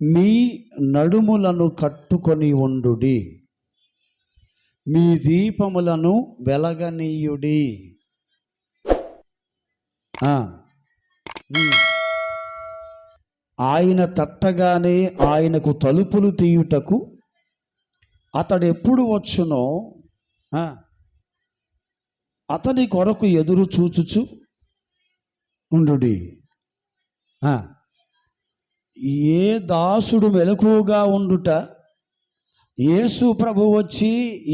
మీ నడుములను కట్టుకొని ఉండుడి, మీ దీపములను వెలగనీయుడి. ఆయన తట్టగానే ఆయనకు తలుపులు తీయుటకు అతడు ఎప్పుడు వచ్చునో అతని కొరకు ఎదురు చూచుచు ఉండుడి. ఏ దాసుడు మెలకువగా ఉండుట, యేసు ప్రభు వచ్చి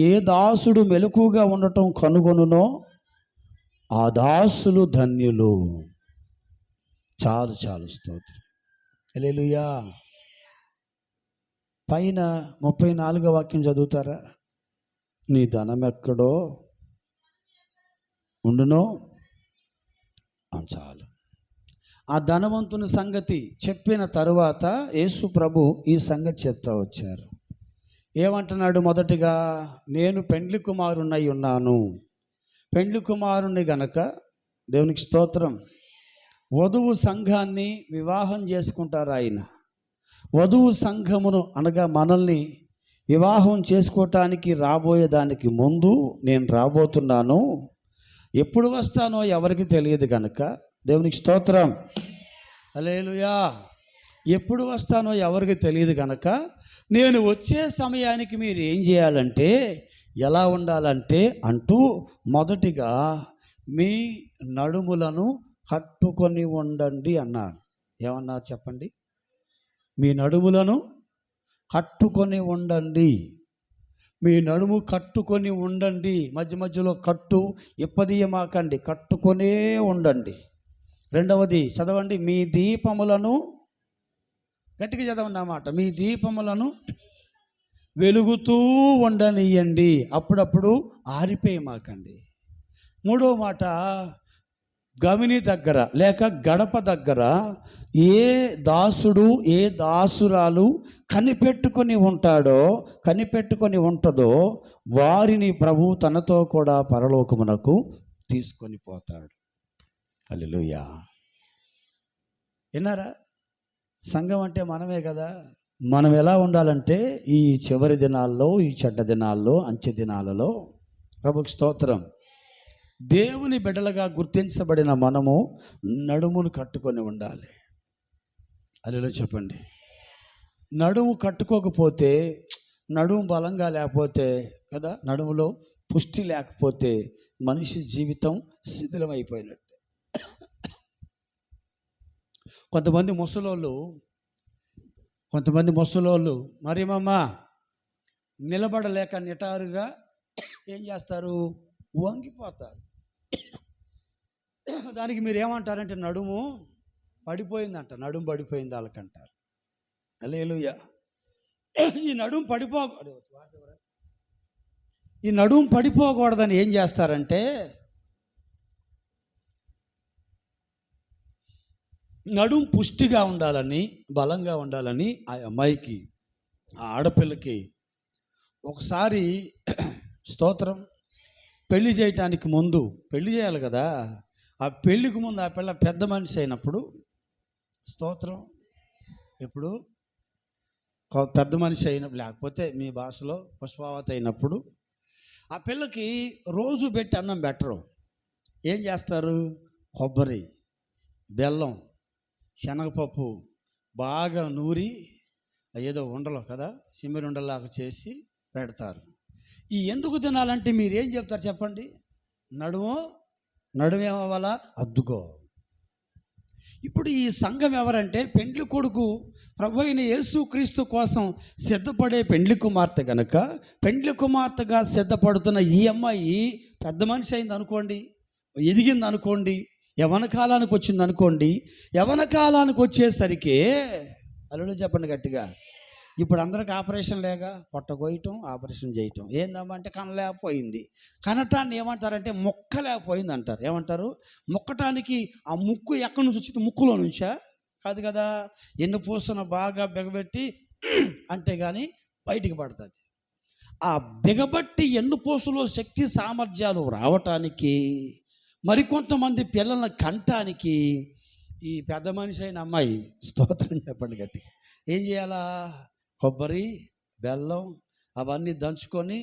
ఏ దాసుడు మెలకువగా ఉండటం కనుగొనునో ఆ దాసులు ధన్యులు. చాలు చాలు, స్తోత్రం, హల్లెలూయా. పైన 34వ వాక్యం చదువుతారా? నీ ధనం ఎక్కడో ఉండునో. చాలు. ఆ ధనవంతుని సంగతి చెప్పిన తరువాత యేసు ప్రభు ఈ సంగతి చెప్తా వచ్చారు. ఏమంటున్నాడు? మొదటిగా, నేను పెండ్లి కుమారునై ఉన్నాను. పెండ్లి కుమారుని గనక దేవునికి స్తోత్రం, వధువు సంఘాన్ని వివాహం చేసుకుంటారు ఆయన. వధువు సంఘమును అనగా మనల్ని వివాహం చేసుకోవటానికి రాబోయేదానికి ముందు నేను రాబోతున్నాను. ఎప్పుడు వస్తానో ఎవరికి తెలియదు కనుక దేవునికి స్తోత్రం, హల్లెలూయా. ఎప్పుడు వస్తానో ఎవరికి తెలియదు కనుక నేను వచ్చే సమయానికి మీరు ఏం చేయాలంటే, ఎలా ఉండాలంటే అంటూ మొదటిగా మీ నడుములను కట్టుకొని ఉండండి అన్నారు. ఏమన్నారు చెప్పండి? మీ నడుములను కట్టుకొని ఉండండి. మీ నడుము కట్టుకొని ఉండండి. మధ్య మధ్యలో కట్టు ఇప్పదీయమాకండి, కట్టుకొనే ఉండండి. రెండవది చదవండి, మీ దీపములను, గట్టిగా చదవండి అన్నమాట, మీ దీపములను వెలుగుతూ ఉండనియండి, అప్పుడప్పుడు ఆరిపోయమాకండి. మూడవ మాట, గవిని దగ్గర లేక గడప దగ్గర ఏ దాసుడు ఏ దాసురాలు కనిపెట్టుకొని ఉంటుందో వారిని ప్రభు తనతో కూడా పరలోకమునకు తీసుకొని పోతాడు. హల్లెలూయా. విన్నారా? సంఘం అంటే మనమే కదా. మనం ఎలా ఉండాలంటే ఈ చివరి దినాల్లో, ఈ చెడ్డ దినాల్లో, అంచె దినాలలో ప్రభుకి స్తోత్రం, దేవుని బిడ్డలుగా గుర్తించబడిన మనము నడుమును కట్టుకొని ఉండాలి. హల్లెలూయా చెప్పండి. నడుము కట్టుకోకపోతే, నడుము బలంగా లేకపోతే కదా, నడుములో పుష్టి లేకపోతే మనిషి జీవితం శిథిలమైపోయినట్టు. కొంతమంది ముసలోళ్ళు మరేమమ్మ నిలబడలేక నిటారుగా ఏం చేస్తారు? వంగిపోతారు. దానికి మీరు ఏమంటారంటే నడుము పడిపోయిందంట. నడుము పడిపోయింది వాళ్ళకంటారు. హల్లెలూయా. ఈ నడుము పడిపోకూడదని ఏం చేస్తారంటే, నడుము పుష్టిగా ఉండాలని, బలంగా ఉండాలని ఆ అమ్మాయికి, ఆ ఆడపిల్లకి ఒకసారి స్తోత్రం, పెళ్లి చేయటానికి ముందు, పెళ్లి చేయాలి కదా, ఆ పెళ్లికి ముందు ఆ పిల్ల పెద్ద మనిషి అయినప్పుడు, స్తోత్రం, ఎప్పుడు పెద్ద మనిషి అయినప్పుడు, లేకపోతే మీ భాషలో పుష్పావతి అయినప్పుడు ఆ పిల్లకి రోజు పెట్టి అన్నం పెట్టరు. ఏం చేస్తారు? కొబ్బరి, బెల్లం, శనగపప్పు బాగా నూరి ఏదో ఉండలు కదా, సిమ్మిరి ఉండలాగా చేసి పెడతారు. ఈ ఎందుకు తినాలంటే మీరు ఏం చెప్తారు చెప్పండి? నడుమేమవ్వాలా? అద్దుకో. ఇప్పుడు ఈ సంఘం ఎవరంటే పెండ్లి కొడుకు ప్రభు అయిన యేసు క్రీస్తు కోసం సిద్ధపడే పెండ్లి కుమార్తె గనక, పెండ్లి కుమార్తెగా సిద్ధపడుతున్న ఈ అమ్మాయి పెద్ద మనిషి అయింది అనుకోండి, ఎదిగింది అనుకోండి, యవన కాలానికి వచ్చింది అనుకోండి. యవన కాలానికి వచ్చేసరికి హల్లెలూయా చెప్పండి గట్టిగా. ఇప్పుడు అందరికి ఆపరేషన్ లేక పొట్ట కోయటం, ఆపరేషన్ చేయటం. ఏందమ్మా అంటే కనలేకపోయింది. కనటాన్ని ఏమంటారంటే మొక్కలేకపోయింది అంటారు. ఏమంటారు? మొక్కటానికి ఆ ముక్కు ఎక్కడి నుంచి వచ్చింది? ముక్కులో నుంచా? కాదు కదా. ఎన్ని పూసన బాగా బిగబెట్టి అంటే కానీ బయటికి పడుతుంది. ఆ బిగబట్టి ఎన్నుపూసలో శక్తి సామర్థ్యాలు రావటానికి, మరికొంతమంది పిల్లలను కంటానికి ఈ పెద్ద మనిషి అయిన అమ్మాయి స్తోత్రం చెప్పండి గట్టి, ఏం చేయాలా? కొబ్బరి, బెల్లం అవన్నీ దంచుకొని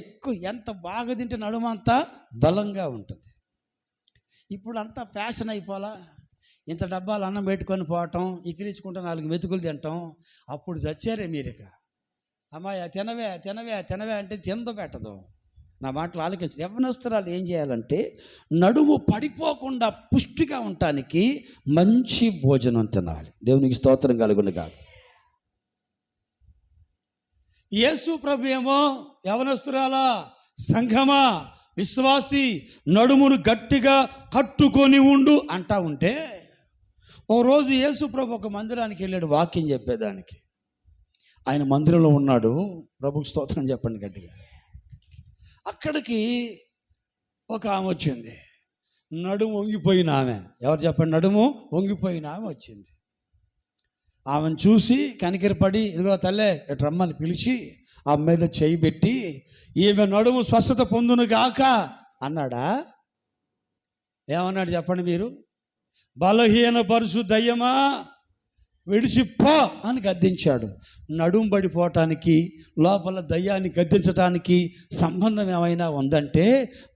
ఎక్కువ ఎంత బాగా తింటే నడుమంతా బలంగా ఉంటుంది. ఇప్పుడు అంతా ఫ్యాషన్ అయిపోలా. ఇంత డబ్బాలు అన్నం పెట్టుకొని పోవటం, ఇకిరించుకుంటూ 4 మెతుకులు తింటాం. అప్పుడు చచ్చారే మీరిక. అమ్మాయి తినవే తినవే తినవే అంటే తిందో పెట్టదు. నా మాటలు ఆలోచించండి. యవ్వనస్తురాలు ఏం చేయాలంటే నడుము పడిపోకుండా పుష్టిగా ఉండటానికి మంచి భోజనం తినాలి. దేవునికి స్తోత్రం కలుగును గాక. యేసు ప్రభు ఏమో యవ్వనస్తురాలా, సంఘమా, విశ్వాసి, నడుమును గట్టిగా కట్టుకొని ఉండు అంటా ఉంటే, ఓ రోజు యేసు ప్రభు ఒక మందిరానికి వెళ్ళాడు వాక్యం చెప్పేదానికి. ఆయన మందిరంలో ఉన్నాడు. ప్రభుకి స్తోత్రం చెప్పండి గట్టిగా. అక్కడికి ఒక ఆమె వచ్చింది, నడుము వంగిపోయిన ఆమె. ఎవరు చెప్పండి? నడుము వంగిపోయిన ఆమె వచ్చింది. ఆమెను చూసి కనికరపడి, ఇదిగో తల్లే ఇటు రమ్మని పిలిచి ఆమె మీద చేయి పెట్టి, ఈమె నడుము స్వస్థత పొందును గాక అన్నాడా? ఏమన్నాడు చెప్పండి మీరు? బలహీన పరుసు దయ్యమా విడిచిపో అని గద్దించాడు. నడుము పడిపోవటానికి, లోపల దయ్యాన్ని గద్దించడానికి సంబంధం ఏమైనా ఉందంటే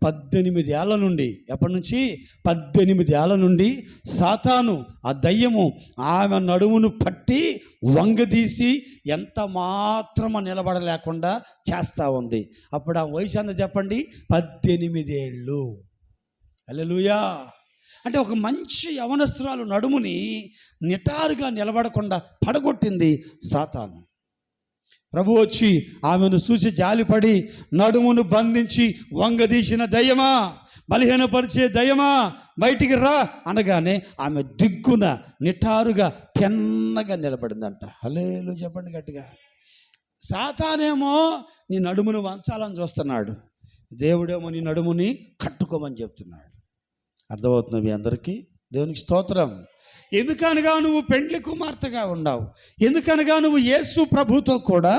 18 ఏళ్ళ నుండి, ఎప్పటి నుంచి? 18 ఏళ్ళ నుండి సాతాను, ఆ దయ్యము ఆమె నడుమును పట్టి వంగదీసి ఎంత మాత్రమో నిలబడలేకుండా చేస్తూ ఉంది. అప్పుడు ఆ వయసు అంత చెప్పండి? 18 ఏళ్ళు. హల్లెలూయా. అంటే ఒక మంచి యవనస్తురాలు నడుముని నిటారుగా నిలబడకుండా పడగొట్టింది సాతాను. ప్రభు వచ్చి ఆమెను చూసి జాలిపడి, నడుమును బంధించి వంగదీసిన దయ్యమా, బలహీనపరిచే దయ్యమా బయటికి రా అనగానే ఆమె దిగ్గున నిటారుగా తిన్నగా నిలబడిందంట. హల్లెలూయా చెప్పండి గట్టిగా. సాతానేమో నీ నడుమును వంచాలని చూస్తున్నాడు, దేవుడేమో నీ నడుముని కట్టుకోమని చెప్తున్నాడు. అర్థమవుతుంది మీ అందరికీ? దేవునికి స్తోత్రం. ఎందుకనగా నువ్వు పెండ్లి కుమార్తెగా ఉన్నావు. ఎందుకనగా నువ్వు యేసు ప్రభుతో కూడా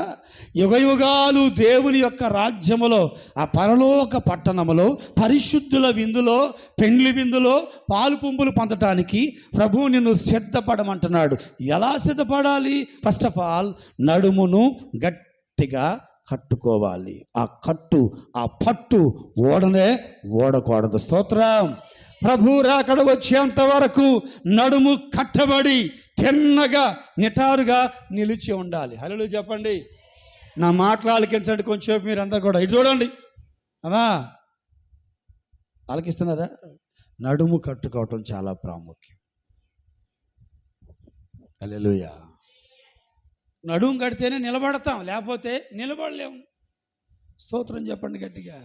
యుగయుగాలు దేవుని యొక్క రాజ్యములో, ఆ పరలోక పట్టణములో, పరిశుద్ధుల విందులో, పెండ్లి విందులో పాలు పుంపులు పొందటానికి ప్రభువు నిన్ను సిద్ధపడమంటున్నాడు. ఎలా సిద్ధపడాలి? ఫస్ట్ ఆఫ్ ఆల్ నడుమును గట్టిగా కట్టుకోవాలి. ఆ కట్టు, ఆ పట్టు ఓడకూడదు. స్తోత్రం. ప్రభు రాకడ వచ్చేంత వరకు నడుము కట్టబడి తిన్నగా నిటారుగా నిలిచి ఉండాలి. హల్లెలూయా చెప్పండి. నా మాటలు ఆలకించండి కొంచెం మీరంతా కూడా. ఇటు చూడండి అమ్మా, ఆలకిస్తున్నారా? నడుము కట్టుకోవటం చాలా ప్రాముఖ్యం. హల్లెలూయా. నడుము కడితేనే నిలబడతాం, లేకపోతే నిలబడలేము. స్తోత్రం చెప్పండి గట్టిగా.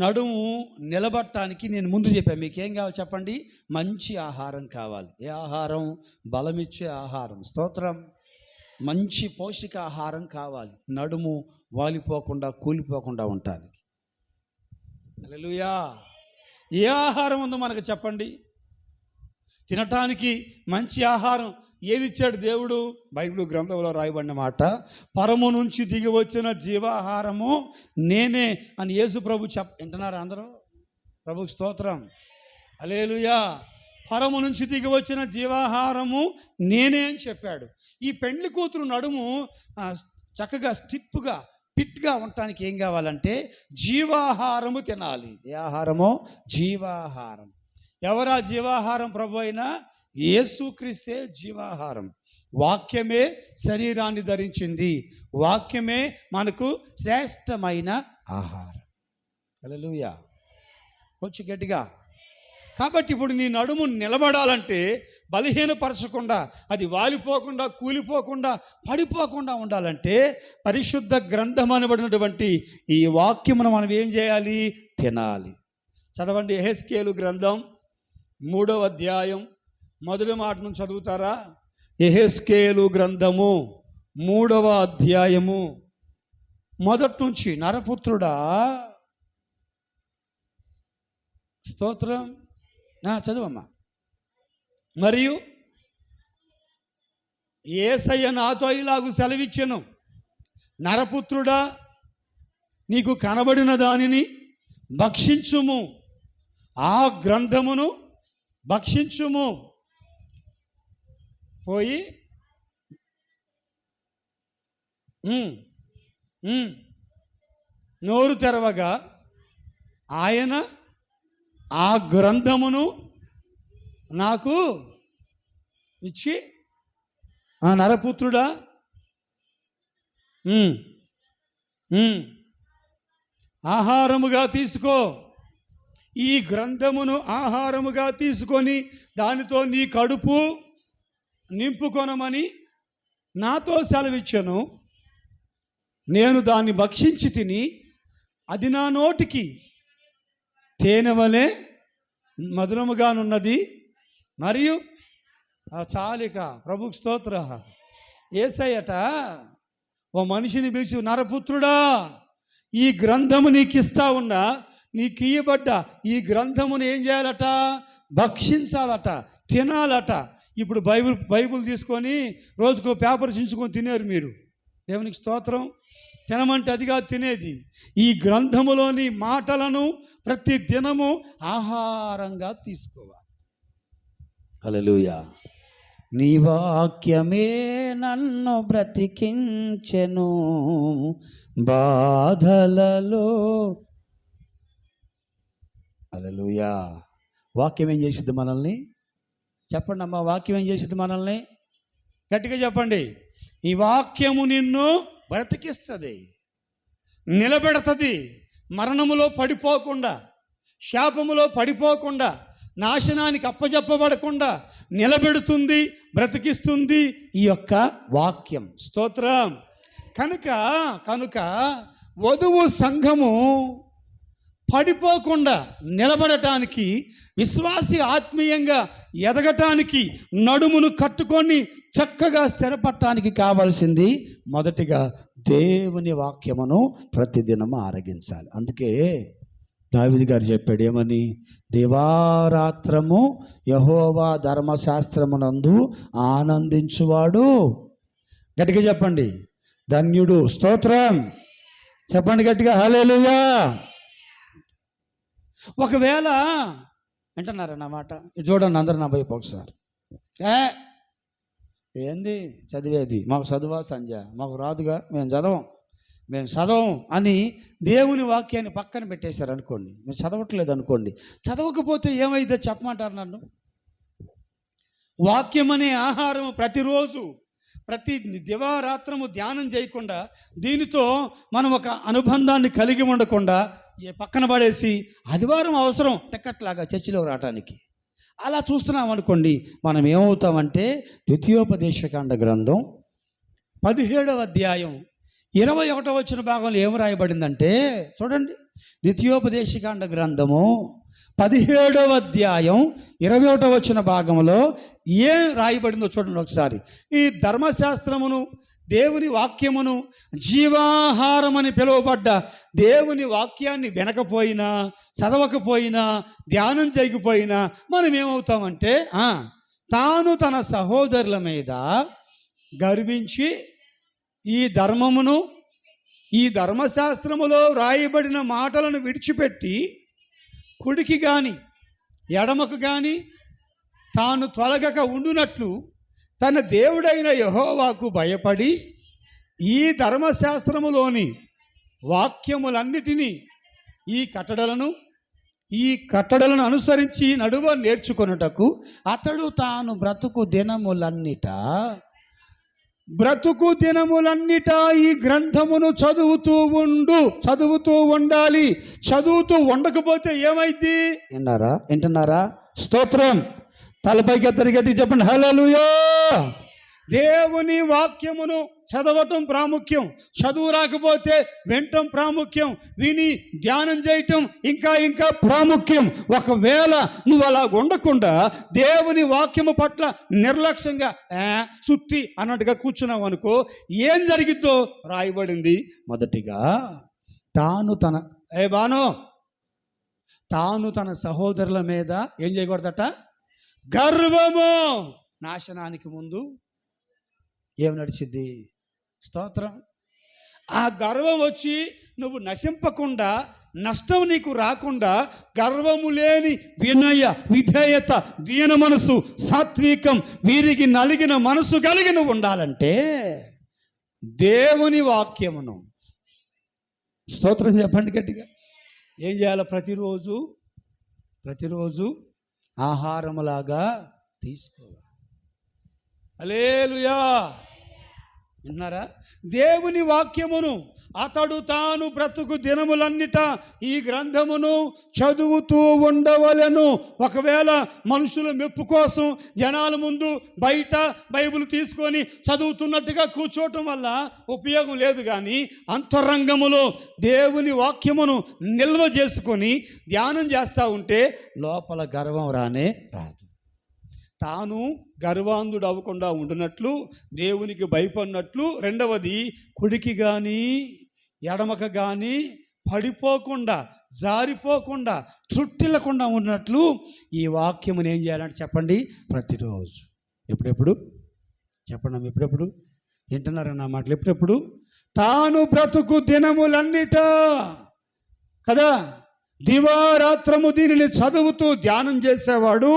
నడుము నిలబడటానికి నేను ముందు చెప్పాను, మీకేం కావాలి చెప్పండి? మంచి ఆహారం కావాలి. ఏ ఆహారం? బలమిచ్చే ఆహారం. స్తోత్రం. మంచి పౌష్టిక ఆహారం కావాలి నడుము వాలిపోకుండా కూలిపోకుండా ఉండటానికి. హల్లెలూయా. ఏ ఆహారం ఉందో మనకు చెప్పండి? తినటానికి మంచి ఆహారం ఏది ఇచ్చాడు దేవుడు? బైబిల్ గ్రంథంలో రాయబడిన మాట, పరము నుంచి దిగి వచ్చిన జీవాహారము నేనే అని యేసు ప్రభు వింటున్నారా అందరూ? ప్రభుకి స్తోత్రం. హల్లెలూయా. పరము నుంచి దిగి వచ్చిన జీవాహారము నేనే అని చెప్పాడు. ఈ పెండ్లి కూతురు నడుము చక్కగా స్టిప్గా ఫిట్గా ఉండటానికి ఏం కావాలంటే జీవాహారము తినాలి. ఏ ఆహారమో? జీవాహారం. ఎవరా జీవాహారం? ప్రభు అయినా యేసుక్రీస్తే జీవాహారం. వాక్యమే శరీరాన్ని ధరించింది. వాక్యమే మనకు శ్రేష్టమైన ఆహారం. హల్లెలూయా. కొంచెం గట్టిగా. కాబట్టి ఇప్పుడు నీ నడుము నిలబడాలంటే బలహీనపరచకుండా, అది వాలిపోకుండా, కూలిపోకుండా, పడిపోకుండా ఉండాలంటే పరిశుద్ధ గ్రంథం అనబడినటువంటి ఈ వాక్యమును మనం ఏం చేయాలి? తినాలి. చదవండి. యెహెజ్కేలు గ్రంథం 3వ అధ్యాయం మొదటి మాట నుంచి చదువుతారా? యెహెజ్కేలు గ్రంథము 3వ అధ్యాయము మొదటి నుంచి. నరపుత్రుడా, స్తోత్రం, చదువమ్మా. మరియు యేసయ్య నాతో ఇలాగు సెలవిచ్చెను, నరపుత్రుడా, నీకు కనబడిన దానిని భక్షించుము, ఆ గ్రంథమును భక్షించుము. పోయి నోరు తెరవగా ఆయన ఆ గ్రంథమును నాకు ఇచ్చి, ఆ నరపుత్రుడా, ఆహారముగా తీసుకో, ఈ గ్రంథమును ఆహారముగా తీసుకొని దానితో నీ కడుపు నింపుకొనమని నాతో సెలవిచ్చెను. నేను దాన్ని భక్షించి తిని అది నా నోటికి తేనె వలె మధురముగానున్నది. మరియు ఆ చాలిక ప్రభుకు స్తోత్ర. యేసయ్యట ఓ మనిషిని పిలిచి, నరపుత్రుడా, ఈ గ్రంథము నీకు ఇస్తా ఉన్నా, నీకు ఇయ్యబడ్డ ఈ గ్రంథమును ఏం చేయాలట? భక్షించాలట, తినాలట. ఇప్పుడు బైబుల్ తీసుకొని రోజుకో పేపర్ చించుకొని తినేరు మీరు. దేవునికి స్తోత్రం. తినమంటే అదిగా తినేది. ఈ గ్రంథములోని మాటలను ప్రతి దినము ఆహారంగా తీసుకోవాలి. హల్లెలూయా. నీ వాక్యమే నన్ను బ్రతికించెను బాధలలో. హల్లెలూయా. వాక్యం ఏం చేసిద్ది మనల్ని? చెప్పండి అమ్మా, వాక్యం ఏం చేసిద్ది మనల్ని? గట్టిగా చెప్పండి. ఈ వాక్యము నిన్ను బ్రతికిస్తుంది, నిలబెడుతుంది. మరణములో పడిపోకుండా, శాపములో పడిపోకుండా, నాశనానికి అప్పజెప్పబడకుండా నిలబెడుతుంది, బ్రతికిస్తుంది ఈ యొక్క వాక్యం. స్తోత్రం. కనుక వధువు సంఘము పడిపోకుండా నిలబడటానికి, విశ్వాసి ఆత్మీయంగా ఎదగటానికి, నడుమును కట్టుకొని చక్కగా స్థిరపడటానికి కావాల్సింది మొదటిగా దేవుని వాక్యమును ప్రతిదినము ఆరగించాలి. అందుకే దావీదు గారు చెప్పాడు ఏమని? దివారాత్రము యెహోవా ధర్మశాస్త్రమునందు ఆనందించువాడు, గట్టిగా చెప్పండి, ధన్యుడు. స్తోత్రం. చెప్పండి గట్టిగా, హల్లెలూయా. ఒకవేళ వింటున్నారన్నమాట, చూడండి అందరు నా వైపు ఒకసారి. ఏంది చదివేది? మాకు చదువా సంధ్య? మాకు రాదుగా, మేము చదవం అని దేవుని వాక్యాన్ని పక్కన పెట్టేశారు అనుకోండి. మీరు చదవట్లేదు అనుకోండి. చదవకపోతే ఏమైందో చెప్పమంటారు నన్ను? వాక్యం అనే ఆహారం ప్రతిరోజు ప్రతి దివారాత్రము ధ్యానం చేయకుండా, దీనితో మనం ఒక అనుబంధాన్ని కలిగి ఉండకుండా పక్కన పడేసి ఆదివారం అవసరం టికెట్లాగా చర్చిలో రావటానికి అలా చూస్తున్నాం అనుకోండి, మనం ఏమవుతామంటే ద్వితీయోపదేశకాండ గ్రంథం 17వ అధ్యాయం 21వ వచన భాగంలో ఏం రాయబడిందంటే చూడండి. ద్వితీయోపదేశకాండ గ్రంథము 17వ అధ్యాయం 21వ వచన భాగంలో ఏం రాయబడిందో చూడండి ఒకసారి. ఈ ధర్మశాస్త్రమును, దేవుని వాక్యమును, జీవాహారమని పిలువబడ్డ దేవుని వాక్యాన్ని వినకపోయినా, చదవకపోయినా, ధ్యానం చేయకపోయినా మనం ఏమవుతామంటే తాను తన సహోదరుల మీద గర్వించి ఈ ధర్మమును, ఈ ధర్మశాస్త్రములో రాయబడిన మాటలను విడిచిపెట్టి కుడికి కానీ ఎడమకు కానీ తాను తొలగక ఉండునట్లు తన దేవుడైన యెహోవాకు భయపడి ఈ ధర్మశాస్త్రములోని వాక్యములన్నిటినీ, ఈ కట్టడలను అనుసరించి నడువ నేర్చుకొనుటకు అతడు తాను బ్రతుకు దినములన్నిట ఈ గ్రంథమును చదువుతూ ఉండాలి. చదువుతూ ఉండకపోతే ఏమైంది? వింటున్నారా? స్తోత్రం. తలపైకి ఎత్తడి గట్టి చెప్పండి, హల్లెలూయా. దేవుని వాక్యమును చదవటం ప్రాముఖ్యం, చదువు రాకపోతే వినటం ప్రాముఖ్యం, విని ధ్యానం చేయటం ఇంకా ప్రాముఖ్యం. ఒకవేళ నువ్వు అలా ఉండకుండా దేవుని వాక్యము పట్ల నిర్లక్ష్యంగా సుత్తి అన్నట్టుగా కూర్చున్నావు అనుకో, ఏం జరిగిద్దో రాయబడింది. మొదటిగా తాను తన సహోదరుల మీద ఏం చేయకూడదట? గర్వము. నాశనానికి ముందు ఏం నడిచిద్ది? స్తోత్రం. ఆ గర్వం వచ్చి నువ్వు నశింపకుండా, నష్టం నీకు రాకుండా, గర్వము లేని వినయ, విధేయత, దీన మనసు, సాత్వికం, వీరికి నలిగిన మనసు కలిగి నువ్వు ఉండాలంటే దేవుని వాక్యమును, స్తోత్రం చెప్పండి గట్టిగా, ఏం చేయాలి? ప్రతిరోజు ఆహారములాగా తీసుకోవాలి. హల్లెలూయా. విన్నారా? దేవుని వాక్యమును అతడు తాను బ్రతుకు దినములన్నిట ఈ గ్రంథమును చదువుతూ ఉండవలెను. ఒకవేళ మనుషుల మెప్పు కోసం జనాల ముందు బయట బైబిల్ తీసుకొని చదువుతున్నట్టుగా కూర్చోవటం వల్ల ఉపయోగం లేదు. కానీ అంతరంగములో దేవుని వాక్యమును నిల్వ చేసుకొని ధ్యానం చేస్తూ ఉంటే లోపల గర్వం రానే రాదు. తాను గర్వాంధుడు అవ్వకుండా ఉండినట్లు, దేవునికి భయపడినట్లు, రెండవది కుడికి కానీ ఎడమక కానీ పడిపోకుండా, జారిపోకుండా, త్రుట్టిల్లకుండా ఉన్నట్లు ఈ వాక్యమును ఏం చేయాలంటే చెప్పండి, ప్రతిరోజు. ఎప్పుడెప్పుడు చెప్పండి, ఎప్పుడెప్పుడు వింటున్నారన్న మాటలు? ఎప్పుడెప్పుడు? తాను బ్రతుకు దినములన్నిట కదా, దివారాత్రము దీనిని చదువుతూ ధ్యానం చేసేవాడు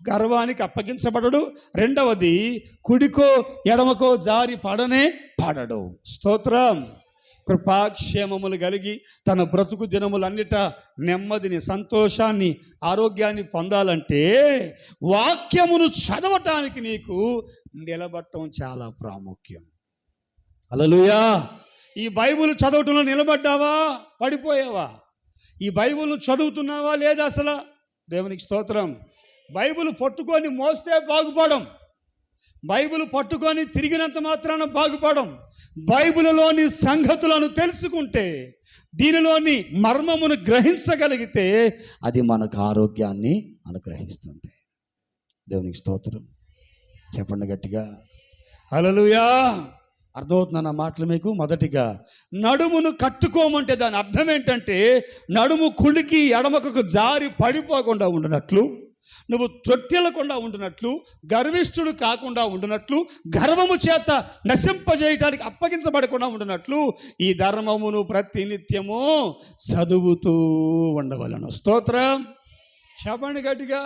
గర్వానికి అప్పగించబడడు. రెండవది, కుడికో ఎడమకో జారి పడడు. స్తోత్రం. కృపాక్షేమములు కలిగి తన బ్రతుకు దినములన్నిట నెమ్మదిని, సంతోషాన్ని, ఆరోగ్యాన్ని పొందాలంటే వాక్యమును చదవటానికి నీకు నిలబడటం చాలా ప్రాముఖ్యం. హల్లెలూయా. ఈ బైబిల్ చదవటంలో నిలబడ్డావా? పడిపోయావా? ఈ బైబిల్ చదువుతున్నావా లేదా? అసలు దేవునికి స్తోత్రం. బైబిల్ పట్టుకొని మోస్తే బాగుపడం, బైబిల్ పట్టుకొని తిరిగినంత మాత్రాన బాగుపడం. బైబిల్లోని సంగతులను తెలుసుకుంటే, దీనిలోని మర్మమును గ్రహించగలిగితే అది మనకు ఆరోగ్యాన్ని అనుగ్రహిస్తుంది. దేవునికి స్తోత్రం. చెప్పండి గట్టిగా, హల్లెలూయా. అర్థమవుతున్నా నా మాటలు మీకు? మొదటిగా, నడుమును కట్టుకోమంటే దాని అర్థం ఏంటంటే, నడుము కుడికి ఎడమకు జారి పడిపోకుండా ఉండినట్లు, నువ్వు త్రొట్టెలకుండా ఉండినట్లు, గర్విష్ఠుడు కాకుండా ఉండినట్లు, గర్వము చేత నశింపజేయటానికి అప్పగించబడకుండా ఉండినట్లు ఈ ధర్మమును ప్రతినిత్యము చదువుతూ ఉండవలను. స్తోత్రం. చెప్పండి గట్టిగా.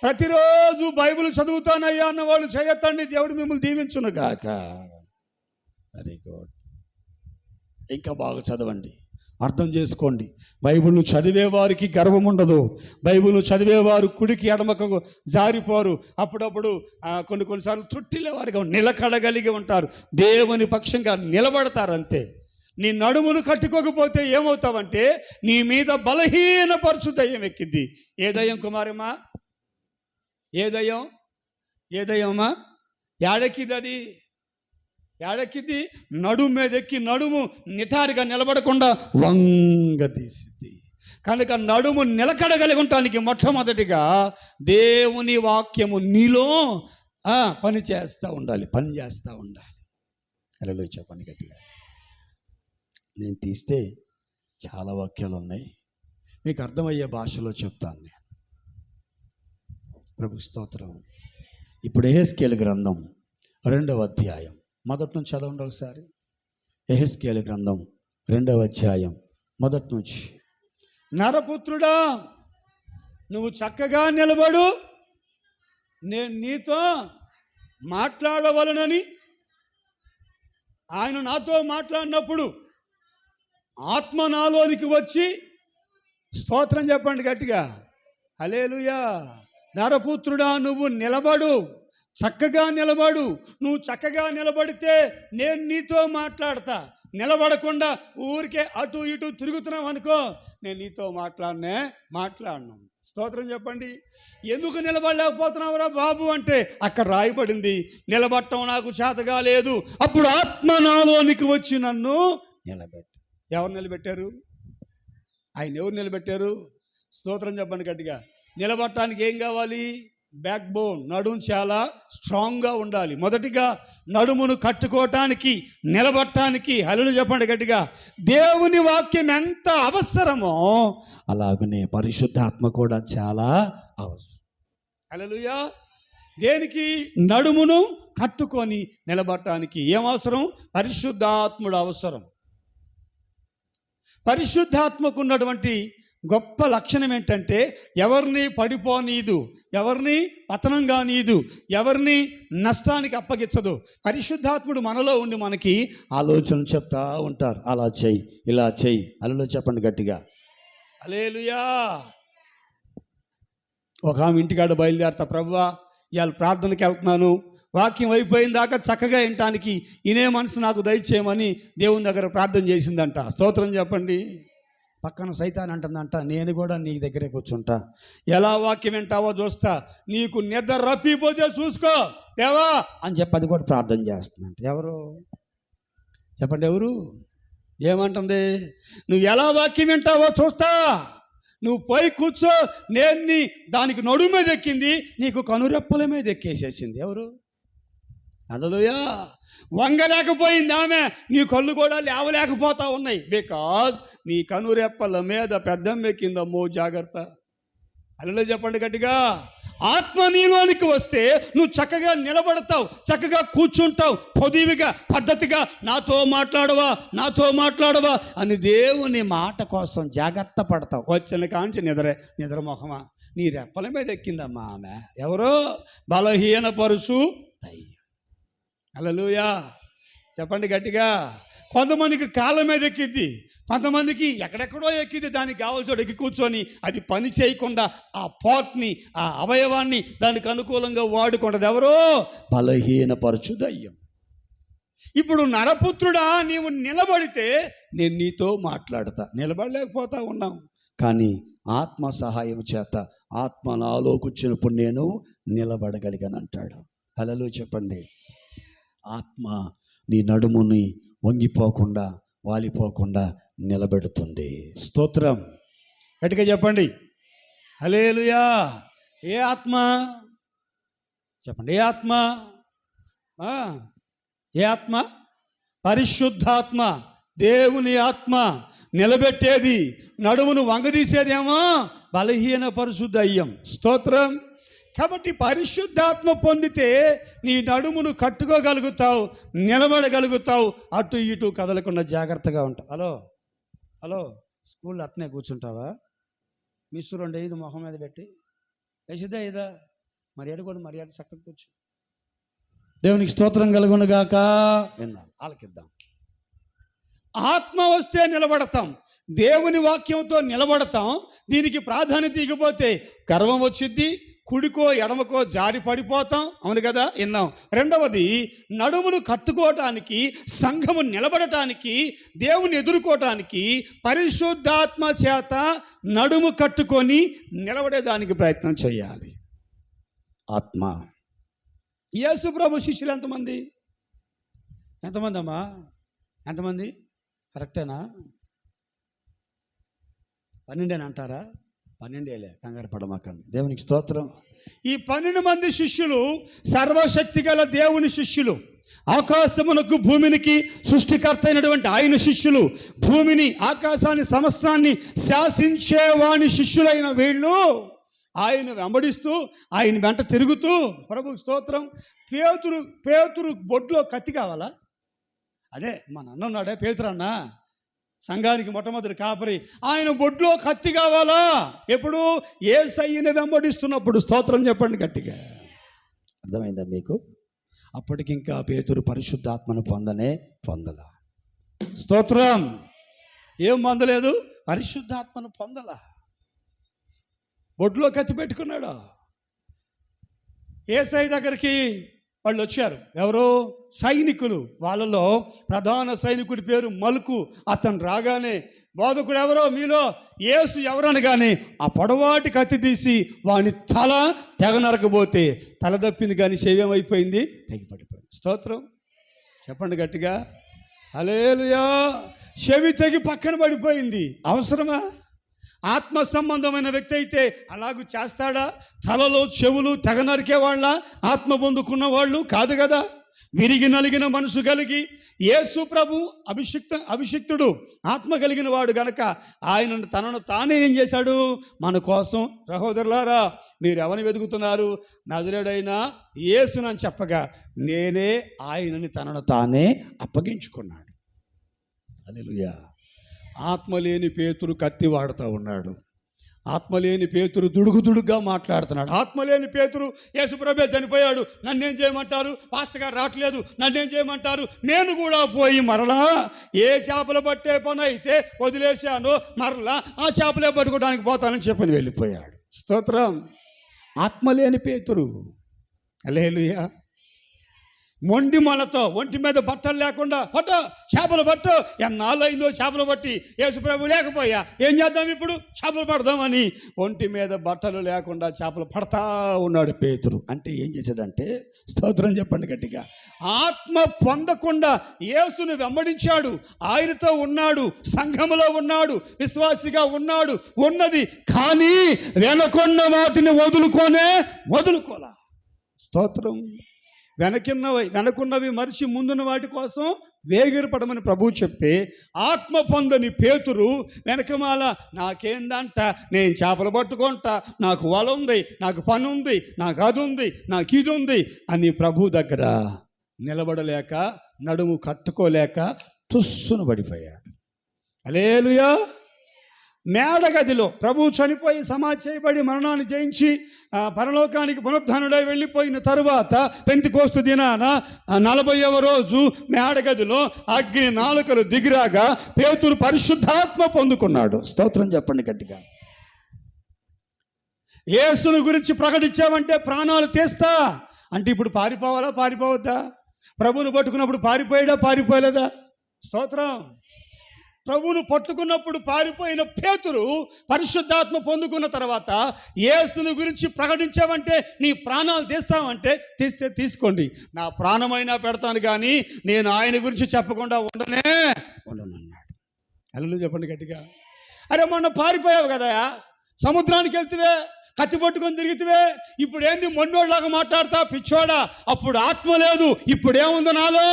ప్రతిరోజు బైబిల్ చదువుతానయ్యా అన్నవాళ్ళు చేయొద్దండి, దేవుడు మిమ్మల్ని దీవించును గాక. Very good. ఇంకా బాగా చదవండి, అర్థం చేసుకోండి. బైబిల్ను చదివేవారికి గర్వం ఉండదు. బైబిల్ను చదివేవారు కుడికి ఎడమకు జారిపోరు. అప్పుడప్పుడు కొన్నిసార్లు త్రుట్టిలేవారుగా నిలకడగలిగి ఉంటారు. దేవుని పక్షంగా నిలబడతారు అంతే. నీ నడుమును కట్టుకోకపోతే ఏమవుతావంటే నీ మీద బలహీనపరచు దయ్యం ఎక్కిద్ది. ఏ దయ్యం కుమారమ్మా? ఏ దయ్యమ్మా? ఏడెక్కిద్ది అది? ఏడెక్కిద్ది? నడుము మీద ఎక్కి నడుము నిటారుగా నిలబడకుండా వంగ తీసిద్ది. కనుక నడుము నిలకడగలిగి ఉండటానికి మొట్టమొదటిగా దేవుని వాక్యము నీలో పని చేస్తూ ఉండాలి. హల్లెలూయా. చెప్పండి గట్టిగా. నేను తీస్తే చాలా వాక్యాలు ఉన్నాయి, మీకు అర్థమయ్యే భాషలో చెప్తాను నేను. ప్రభు స్తోత్రం. ఇప్పుడు యెహెజ్కేలు గ్రంథం 2వ అధ్యాయం మొదటి నుంచి చదవండి ఒకసారి. యెహెజ్కేలు గ్రంథం 2వ అధ్యాయం మొదటి నుంచి. నరపుత్రుడా, నువ్వు చక్కగా నిలబడు, నేను నీతో మాట్లాడవలనని ఆయన నాతో మాట్లాడినప్పుడు ఆత్మ నాలోనికి వచ్చి, స్తోత్రం చెప్పండి గట్టిగా, హల్లెలూయా. నరపుత్రుడా, నువ్వు నిలబడు, చక్కగా నిలబడు. నువ్వు చక్కగా నిలబడితే నేను నీతో మాట్లాడతా. నిలబడకుండా ఊరికే అటు ఇటు తిరుగుతున్నావు అనుకో, నేను నీతో మాట్లాడను. స్తోత్రం చెప్పండి. ఎందుకు నిలబడలేకపోతున్నావురా బాబు అంటే అక్కడ రాయబడింది, నిలబడటం నాకు చేతగా లేదు. అప్పుడు ఆత్మ నాలోనికి వచ్చి నన్ను నిలబెట్టు. ఎవరు నిలబెట్టారు? ఆయన ఎవరు నిలబెట్టారు? స్తోత్రం చెప్పండి గట్టిగా. నిలబడటానికి ఏం కావాలి? బ్యాక్ బోన్, నడుము చాలా స్ట్రాంగ్గా ఉండాలి. మొదటిగా నడుమును కట్టుకోవటానికి, నిలబడటానికి, హల్లెలూయా చెప్పండి గట్టిగా, దేవుని వాక్యం ఎంత అవసరమో అలాగనే పరిశుద్ధాత్మ కూడా చాలా అవసరం. హల్లెలూయా. దేనికి? నడుమును కట్టుకొని నిలబడటానికి ఏం అవసరం? పరిశుద్ధాత్ముడు అవసరం. పరిశుద్ధాత్మకు ఉన్నటువంటి గొప్ప లక్షణం ఏంటంటే ఎవరిని పడిపోనీదు, ఎవరిని పతనం కానీదు, ఎవరిని నష్టానికి అప్పగించదు. పరిశుద్ధాత్ముడు మనలో ఉండి మనకి ఆలోచనలు చెప్తా ఉంటారు. అలా చెయ్యి, ఇలా చెయ్యి. అలలో చెప్పండి గట్టిగా హల్లెలూయా. ఒక ఆమె ఇంటికాడ బయలుదేరతా, ప్రభువా ఇవాళ ప్రార్థనకి వెళ్తున్నాను, వాక్యం అయిపోయిన దాకా చక్కగా వినటానికి ఇనే మనసు నాకు దయచేయమని దేవుని దగ్గర ప్రార్థన చేసిందంట. స్తోత్రం చెప్పండి. పక్కన సైతాన్ అంటుందంట, నేను కూడా నీ దగ్గరే కూర్చుంటా, ఎలా వాక్యం వింటావో చూస్తా, నీకు నిద్ర రప్పిపోతే చూసుకో దేవా అని చెప్పి అది కూడా ప్రార్థన చేస్తుందంట. ఎవరు చెప్పండి, ఎవరు? ఏమంటుంది? నువ్వు ఎలా వాక్యం వింటావో చూస్తా, నువ్వు పోయి కూర్చో, నేను దానికి నడుము మీద ఎక్కింది, నీకు కనురెప్పల మీద ఎక్కేసేసింది. ఎవరు? హల్లెలూయా. వంగలేకపోయింది ఆమె, నీ కళ్ళు కూడా లేవలేకపోతా ఉన్నాయి. బికాజ్ నీ కనురెప్పల మీద పెద్దమ్మ ఎక్కిందమ్మో, జాగ్రత్త. హల్లెలూయా చెప్పండి గట్టిగా. ఆత్మ నీలోనికి వస్తే నువ్వు చక్కగా నిలబడతావు, చక్కగా కూర్చుంటావు, పొదివిగా పద్ధతిగా నాతో మాట్లాడవా అని దేవుని మాట కోసం జాగ్రత్త పడతావు. వచ్చిన కాంచి నిద్ర మొహమా, నీ రెప్పల మీద ఎక్కిందమ్మా ఆమె. ఎవరో? బలహీన పరుసు దయ్యం. హల్లెలూయా చెప్పండి గట్టిగా. కొంతమందికి కాళ్ళ మీద ఎక్కిద్ది, కొంతమందికి ఎక్కడెక్కడో ఎక్కిద్ది, దానికి కావాల్సి ఎక్కి కూర్చొని అది పని చేయకుండా ఆ పార్ట్ని, ఆ అవయవాన్ని దానికి అనుకూలంగా వాడుకుంటుంది. ఎవరో? బలహీనపరచు దయ్యం. ఇప్పుడు నరపుత్రుడా, నీవు నిలబడితే నేను నీతో మాట్లాడతా. నిలబడలేకపోతా ఉన్నాం, కానీ ఆత్మ సహాయం చేత ఆత్మ నాలో కూర్చున్నప్పుడు నేను నిలబడగలిగాను అంటాడు. హల్లెలూయా చెప్పండి. ఆత్మ నీ నడుముని వంగిపోకుండా, వాలిపోకుండా నిలబెడుతుంది. స్తోత్రం గట్టిగా చెప్పండి హల్లెలూయా. ఏ ఆత్మ చెప్పండి? ఏ ఆత్మ? ఏ ఆత్మ? పరిశుద్ధాత్మ, దేవుని ఆత్మ. నిలబెట్టేది, నడుమును వంగదీసేదేమో బలహీన పరుసు దయ్యం. స్తోత్రం. కాబట్టి పరిశుద్ధాత్మ పొందితే నీ నడుమును కట్టుకోగలుగుతావు, నిలబడగలుగుతావు, అటు ఇటు కదలకుండా జాగ్రత్తగా ఉంటావు. హలో స్కూల్లో అట్నే కూర్చుంటావా? మిస్సు 2 మొహం మీద పెట్టి వేసిద్దా ఇదా మర్యాద కూడా మర్యాద చక్కగా కూర్చో. దేవునికి స్తోత్రం కలుగునుగాక. విందాం, ఆలకిద్దాం. ఆత్మ వస్తే నిలబడతాం, దేవుని వాక్యంతో నిలబడతాం. దీనికి ప్రాధాన్యత ఇకపోతే గర్వం వచ్చిద్ది, కుడికో ఎడమకో జారి పడిపోతాం. అవును కదా, విన్నాం. రెండవది, నడుమును కట్టుకోవటానికి, సంఘము నిలబడటానికి, దేవుని ఎదుర్కోవటానికి పరిశుద్ధాత్మ చేత నడుము కట్టుకొని నిలబడేదానికి ప్రయత్నం చేయాలి. ఆత్మ. యేసు ప్రభు శిష్యులు ఎంతమంది అమ్మా? ఎంతమంది? కరెక్టేనా? 12 అంటారా? 12 కంగారు పడమాకండి. దేవునికి స్తోత్రం. ఈ 12 మంది శిష్యులు సర్వశక్తి గల దేవుని శిష్యులు. ఆకాశమునకు భూమినికి సృష్టికర్త అయినటువంటి ఆయన శిష్యులు. భూమిని, ఆకాశాన్ని, సమస్తాన్ని శాసించేవాని శిష్యులైన వీళ్ళు ఆయన వెంబడిస్తూ, ఆయన వెంట తిరుగుతూ, ప్రభుకు స్తోత్రం. పేతురు బొడ్లో కత్తి కావాలా? అదే మన అన్న ఉన్నాడే పేతురు అన్న, సంఘానికి మొట్టమొదటి కాపరి. ఆయన బొడ్లో కత్తి కావాలా? ఎప్పుడు? యేసయ్యను వెంబడిస్తున్నప్పుడు. స్తోత్రం చెప్పండి గట్టిగా. అర్థమైందా మీకు? అప్పటికి ఇంకా పేతురు పరిశుద్ధాత్మను పొందలా. స్తోత్రం. ఏం పొందలేదు? పరిశుద్ధాత్మను పొందలా. బొడ్లో కత్తి పెట్టుకున్నాడు. యేసయ్య దగ్గరికి వాళ్ళు వచ్చారు. ఎవరు? సైనికులు. వాళ్ళలో ప్రధాన సైనికుడి పేరు మలుకు. అతను రాగానే, బోధకుడు ఎవరో మీలో యేసు ఎవరనగానే ఆ పొడవాటి కత్తి తీసి వాని తల తెగ నరకబోతే తల తప్పింది, కానీ శరీరమైపోయింది, తెగిపడిపోయింది. స్తోత్రం చెప్పండి గట్టిగా హల్లెలూయా. చెవి తెగి పక్కన పడిపోయింది. అవసరమా? ఆత్మ సంబంధమైన వ్యక్తి అయితే అలాగూ చేస్తాడా? తలలో చెవులు తెగ నరికేవాళ్ళ ఆత్మ పొందుకున్న వాళ్ళు కాదు కదా. విరిగి నలిగిన మనసు కలిగి, యేసు ప్రభు అభిషిక్తుడు, ఆత్మ కలిగిన వాడు గనక ఆయన తనను తానే ఏం చేశాడు? మన కోసం. సహోదరులారా, మీరు ఎవరిని వెతుకుతున్నారు? నజరేయుడైన యేసునని చెప్పగా నేనే ఆయనని తనను తానే అప్పగించుకున్నాడు. హల్లెలూయా. ఆత్మలేని పేతురు కత్తి వాడుతూ ఉన్నాడు. ఆత్మలేని పేతురు దుడుగుగా మాట్లాడుతున్నాడు. ఆత్మలేని పేతురు యేసుప్రభే చనిపోయాడు, నన్నేం చేయమంటారు, పాస్టర్ గారు రావట్లేదు, నన్నేం చేయమంటారు, నేను కూడా పోయి మరలా ఏ చేపలు పట్టే పని అయితే వదిలేశానో మరలా ఆ చేపలే పట్టుకోవడానికి పోతానని చెప్పని వెళ్ళిపోయాడు. స్తోత్రం. ఆత్మలేని పేతురు. హల్లెలూయా. మొండి మనతో ఒంటి మీద బట్టలు లేకుండా పట్టు చేపలు పట్టు, ఎన్నాళ్ళైందో చేపలు పట్టి, యేసుప్రభు లేకపోయా ఏం చేద్దాం ఇప్పుడు, చేపలు పడదామని ఒంటి మీద బట్టలు లేకుండా చేపలు పడతా ఉన్నాడు పేతురు. అంటే ఏం చేశాడంటే, స్తోత్రం చెప్పండి గట్టిగా, ఆత్మ పొందకుండా యేసును వెంబడించాడు, ఆయనతో ఉన్నాడు, సంఘములో ఉన్నాడు, విశ్వాసిగా ఉన్నాడు, ఉన్నది కానీ వెనకున్న వాటిని వదులుకోలా. స్తోత్రం. వెనకున్నవి మరిచి ముందున్న వాటి కోసం వేగిరపడమని ప్రభువు చెప్తే, ఆత్మ పొందని పేతురు వెనకమాల నాకేందంట, నేను చేపలు పట్టుకుంటా, నాకు వల ఉంది, నాకు పని ఉంది, నాకు అది ఉంది, నాకు ఇది ఉంది అని ప్రభు దగ్గర నిలబడలేక, నడుము కట్టుకోలేక తుస్సును పడిపోయాడు. హల్లెలూయా. మేడగదిలో ప్రభువు చనిపోయి సమాధి చేయబడి మరణాన్ని జయించి పరలోకానికి పునరుద్ధానుడై వెళ్ళిపోయిన తరువాత పెంతెకోస్తు దినాన 40వ రోజు మేడగదిలో అగ్ని నాలుకలు దిగిరాగా పేతురు పరిశుద్ధాత్మ పొందుకున్నాడు. స్తోత్రం చెప్పండి గట్టిగా. యేసుని గురించి ప్రకటించామంటే ప్రాణాలు తీస్తా అంటే ఇప్పుడు పారిపోవద్దా? ప్రభువును పట్టుకున్నప్పుడు పారిపోయలేదా? స్తోత్రం. ప్రభువును పట్టుకున్నప్పుడు పారిపోయిన పేతురు పరిశుద్ధాత్మ పొందుకున్న తర్వాత యేసుని గురించి ప్రకటించావంటే నీ ప్రాణాలు తీస్తావంటే తీసుకోండి, నా ప్రాణమైనా పెడతాను కానీ నేను ఆయన గురించి చెప్పకుండా ఉండనన్నాడు. హల్లెలూయా చెప్పండి గట్టిగా. అరే మొన్న పారిపోయావు కదా, సముద్రానికి వెళ్తువే, కత్తి పట్టుకొని తిరిగితే, ఇప్పుడు ఏంది మొండోళ్ళలాగా మాట్లాడతా పిచ్చోడా? అప్పుడు ఆత్మ లేదు, ఇప్పుడు ఏముంది నాలో?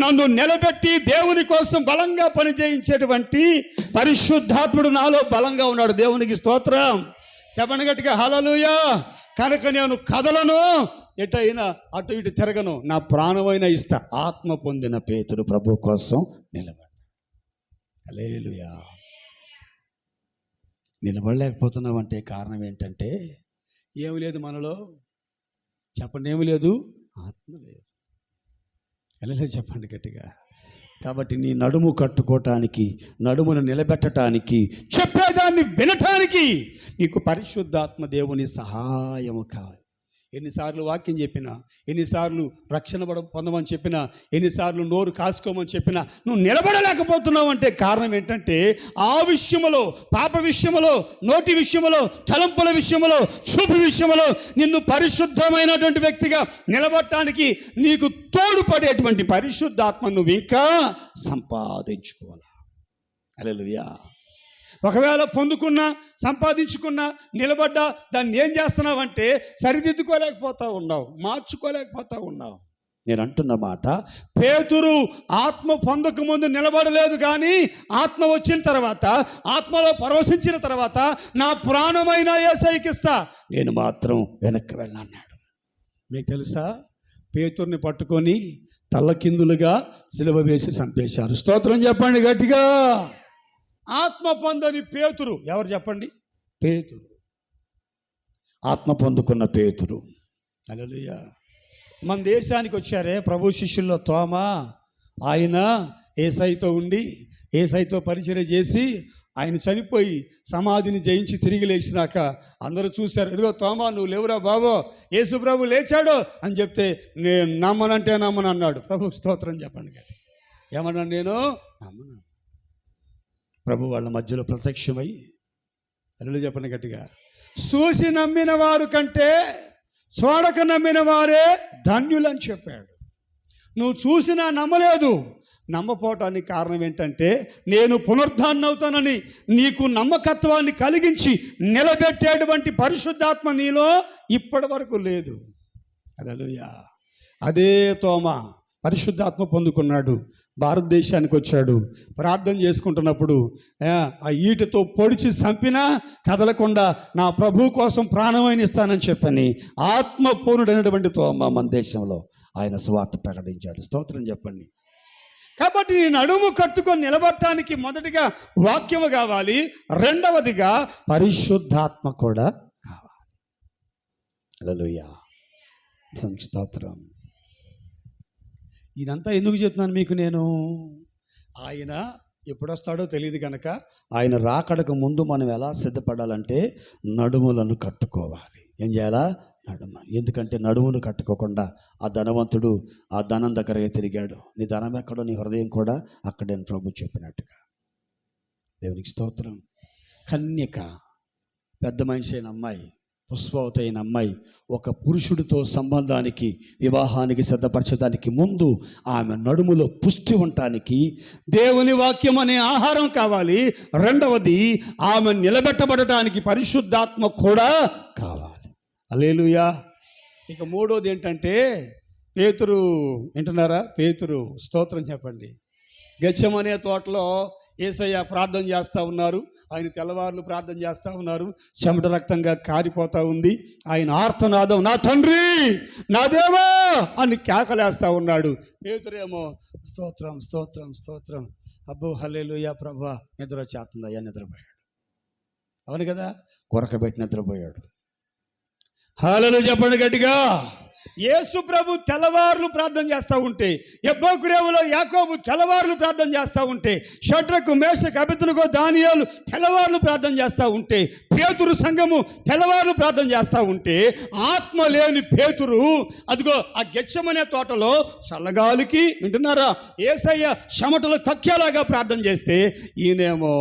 నన్ను నిలబెట్టి దేవుని కోసం బలంగా పనిచేయించేటువంటి పరిశుద్ధాత్ముడు నాలో బలంగా ఉన్నాడు. దేవునికి స్తోత్రం చెప్పండి గట్టిగా. హల్లెలూయా. కనుక నేను కదలను, ఎటైనా అటు ఇటు తిరగను, నా ప్రాణమైనా ఇస్తా. ఆత్మ పొందిన పేతురు ప్రభు కోసం నిలబడ్డాడు. హల్లెలూయా. నిలబడలేకపోతున్నామంటే కారణం ఏంటంటే, ఏమి లేదు మనలో, చెప్పండి, ఏమి లేదు, ఆత్మ లేదు. ఎలా చెప్పండి గట్టిగా. కాబట్టి నీ నడుము కట్టుకోవటానికి, నడుమును నిలబెట్టడానికి, చెప్పేదాన్ని వినటానికి నీకు పరిశుద్ధాత్మ దేవుని సహాయము కావాలి. ఎన్నిసార్లు వాక్యం చెప్పినా, ఎన్నిసార్లు రక్షణ పొందమని చెప్పినా, ఎన్నిసార్లు నోరు కాసుకోమని చెప్పినా నువ్వు నిలబడలేకపోతున్నావు అంటే కారణం ఏంటంటే, ఆ విషయములో, పాప విషయములో, నోటి విషయములో, తలంపుల విషయములో, చూపు విషయములో నిన్ను పరిశుద్ధమైనటువంటి వ్యక్తిగా నిలబడటానికి నీకు తోడ్పడేటువంటి పరిశుద్ధాత్మ నువ్వు ఇంకా సంపాదించుకోవాలి. హల్లెలూయా. ఒకవేళ పొందుకున్నా, సంపాదించుకున్నా, నిలబడ్డా, దాన్ని ఏం చేస్తున్నావంటే సరిదిద్దుకోలేకపోతా ఉన్నావు, మార్చుకోలేకపోతా ఉన్నావు. నేను అంటున్న మాట, పేతురు ఆత్మ పొందకముందు నిలబడలేదు, కానీ ఆత్మ వచ్చిన తర్వాత, ఆత్మలో పరవశించిన తర్వాత, నా ప్రాణమైన యేసయ్యకి ఇస్తా, నేను మాత్రం వెనక్కి వెళ్ళన్నాడు. మీకు తెలుసా, పేతుర్ని పట్టుకొని తల్లకిందులుగా సిలువ వేసి చంపేశారు. స్తోత్రం చెప్పండి గట్టిగా. ఆత్మ పొందని పేతురు ఎవరు చెప్పండి? పేతురు. ఆత్మ పొందుకున్న పేతురు. హల్లెలూయా. మన దేశానికి వచ్చారే ప్రభు శిష్యుల్లో తోమా, ఆయన యేసయ్యతో ఉండి, యేసయ్యతో పరిచర్య చేసి, ఆయన చనిపోయి సమాధిని జయించి తిరిగి లేచినాక అందరూ చూశారు, ఇదిగో తోమా నువ్వు లేవురా బాబో, యేసు ప్రభు లేచాడు అని చెప్తే, నేను నమ్మనంటే నమ్మను అన్నాడు. ప్రభు స్తోత్రం చెప్పండి. ఏమన్నా, నేను నమ్మను. ప్రభు వాళ్ళ మధ్యలో ప్రత్యక్షమై, హల్లెలూయా చెప్పండి గట్టిగా, చూసి నమ్మిన వారు కంటే చూడక నమ్మిన వారే ధన్యులని చెప్పాడు. నువ్వు చూసినా నమ్మలేదు, నమ్మపోవటానికి కారణం ఏంటంటే, నేను పునరుద్ధానం అవుతానని నీకు నమ్మకత్వాన్ని కలిగించి నిలబెట్టేటువంటి పరిశుద్ధాత్మ నీలో ఇప్పటి వరకు లేదు. హల్లెలూయా. అదే తోమా పరిశుద్ధాత్మ పొందుకున్నాడు, భారతదేశానికి వచ్చాడు. ప్రార్థన చేసుకుంటున్నప్పుడు ఆ ఈటతో పొడిచి చంపినా కదలకుండా నా ప్రభు కోసం ప్రాణమైన ఇస్తానని చెప్పని ఆత్మపూర్ణుడైనటువంటి తోమా మన దేశంలో ఆయన సువార్త ప్రకటించాడు. స్తోత్రం చెప్పండి. కాబట్టి నీ నడుము కట్టుకొని నిలబడటానికి మొదటిగా వాక్యము కావాలి, రెండవదిగా పరిశుద్ధాత్మ కూడా కావాలి. హల్లెలూయా, దేవునికి స్తోత్రం. ఇదంతా ఎందుకు చెప్తున్నాను మీకు నేను? ఆయన ఎప్పుడు వస్తాడో తెలియదు కనుక ఆయన రాకడకు ముందు మనం ఎలా సిద్ధపడాలంటే నడుములను కట్టుకోవాలి. ఏం చేయాలా? నడుమ. ఎందుకంటే నడుమును కట్టుకోకుండా ఆ ధనవంతుడు ఆ ధనం దగ్గరగా తిరిగాడు. నీ ధనం ఎక్కడో నీ హృదయం కూడా అక్కడే ప్రభు చెప్పినట్టుగా. దేవునికి స్తోత్రం. కన్యక, పెద్ద మనిషి అయిన అమ్మాయి, పుష్పవతి అయిన అమ్మాయి ఒక పురుషుడితో సంబంధానికి, వివాహానికి సిద్ధపరచడానికి ముందు ఆమె నడుములో పుష్టి ఉండటానికి దేవుని వాక్యం అనే ఆహారం కావాలి. రెండవది ఆమె నిలబెట్టబడటానికి పరిశుద్ధాత్మ కూడా కావాలి. హల్లెలూయా. ఇక మూడోది ఏంటంటే పేతురు, వింటున్నారా? పేతురు స్తోత్రం చెప్పండి. గెత్సేమనే తోటలో యేసయ్య ప్రార్థన చేస్తూ ఉన్నారు. ఆయన తెల్లవారులు ప్రార్థన చేస్తూ ఉన్నారు. చెమట రక్తంగా కారిపోతూ ఉంది. ఆయన ఆర్తనాదం, నా తండ్రి, నా దేవా అని కేకలేస్తూ ఉన్నాడు. పేతురేమో స్తోత్రం స్తోత్రం స్తోత్రం, అబ్బో హల్లెలూయా ప్రభువా, నిద్ర వచ్చేస్తుందయ్యా, నిద్రపోయాడు. అవును కదా, కొరకబెట్టి నిద్రపోయాడు. హల్లెలూయా చెప్పండి గట్టిగా. యేసు ప్రభు తెల్లవారులు ప్రార్థన చేస్తూ ఉంటే, యెబ్బోకురేవులో యాకోబు తెల్లవారులు ప్రార్థన చేస్తూ ఉంటే, షడ్రకు మేషకు అబేద్నెగో దానియేలు తెల్లవారులు ప్రార్థన చేస్తూ ఉంటే, పేతురు సంఘము తెల్లవారులు ప్రార్థన చేస్తూ ఉంటే, ఆత్మ లేని పేతురు అదిగో ఆ గెత్సేమనే తోటలో చల్లగాలికి, వింటున్నారా, యేసయ్య చెమటలు కక్కేలాగా ప్రార్థన చేస్తే ఈయనేమో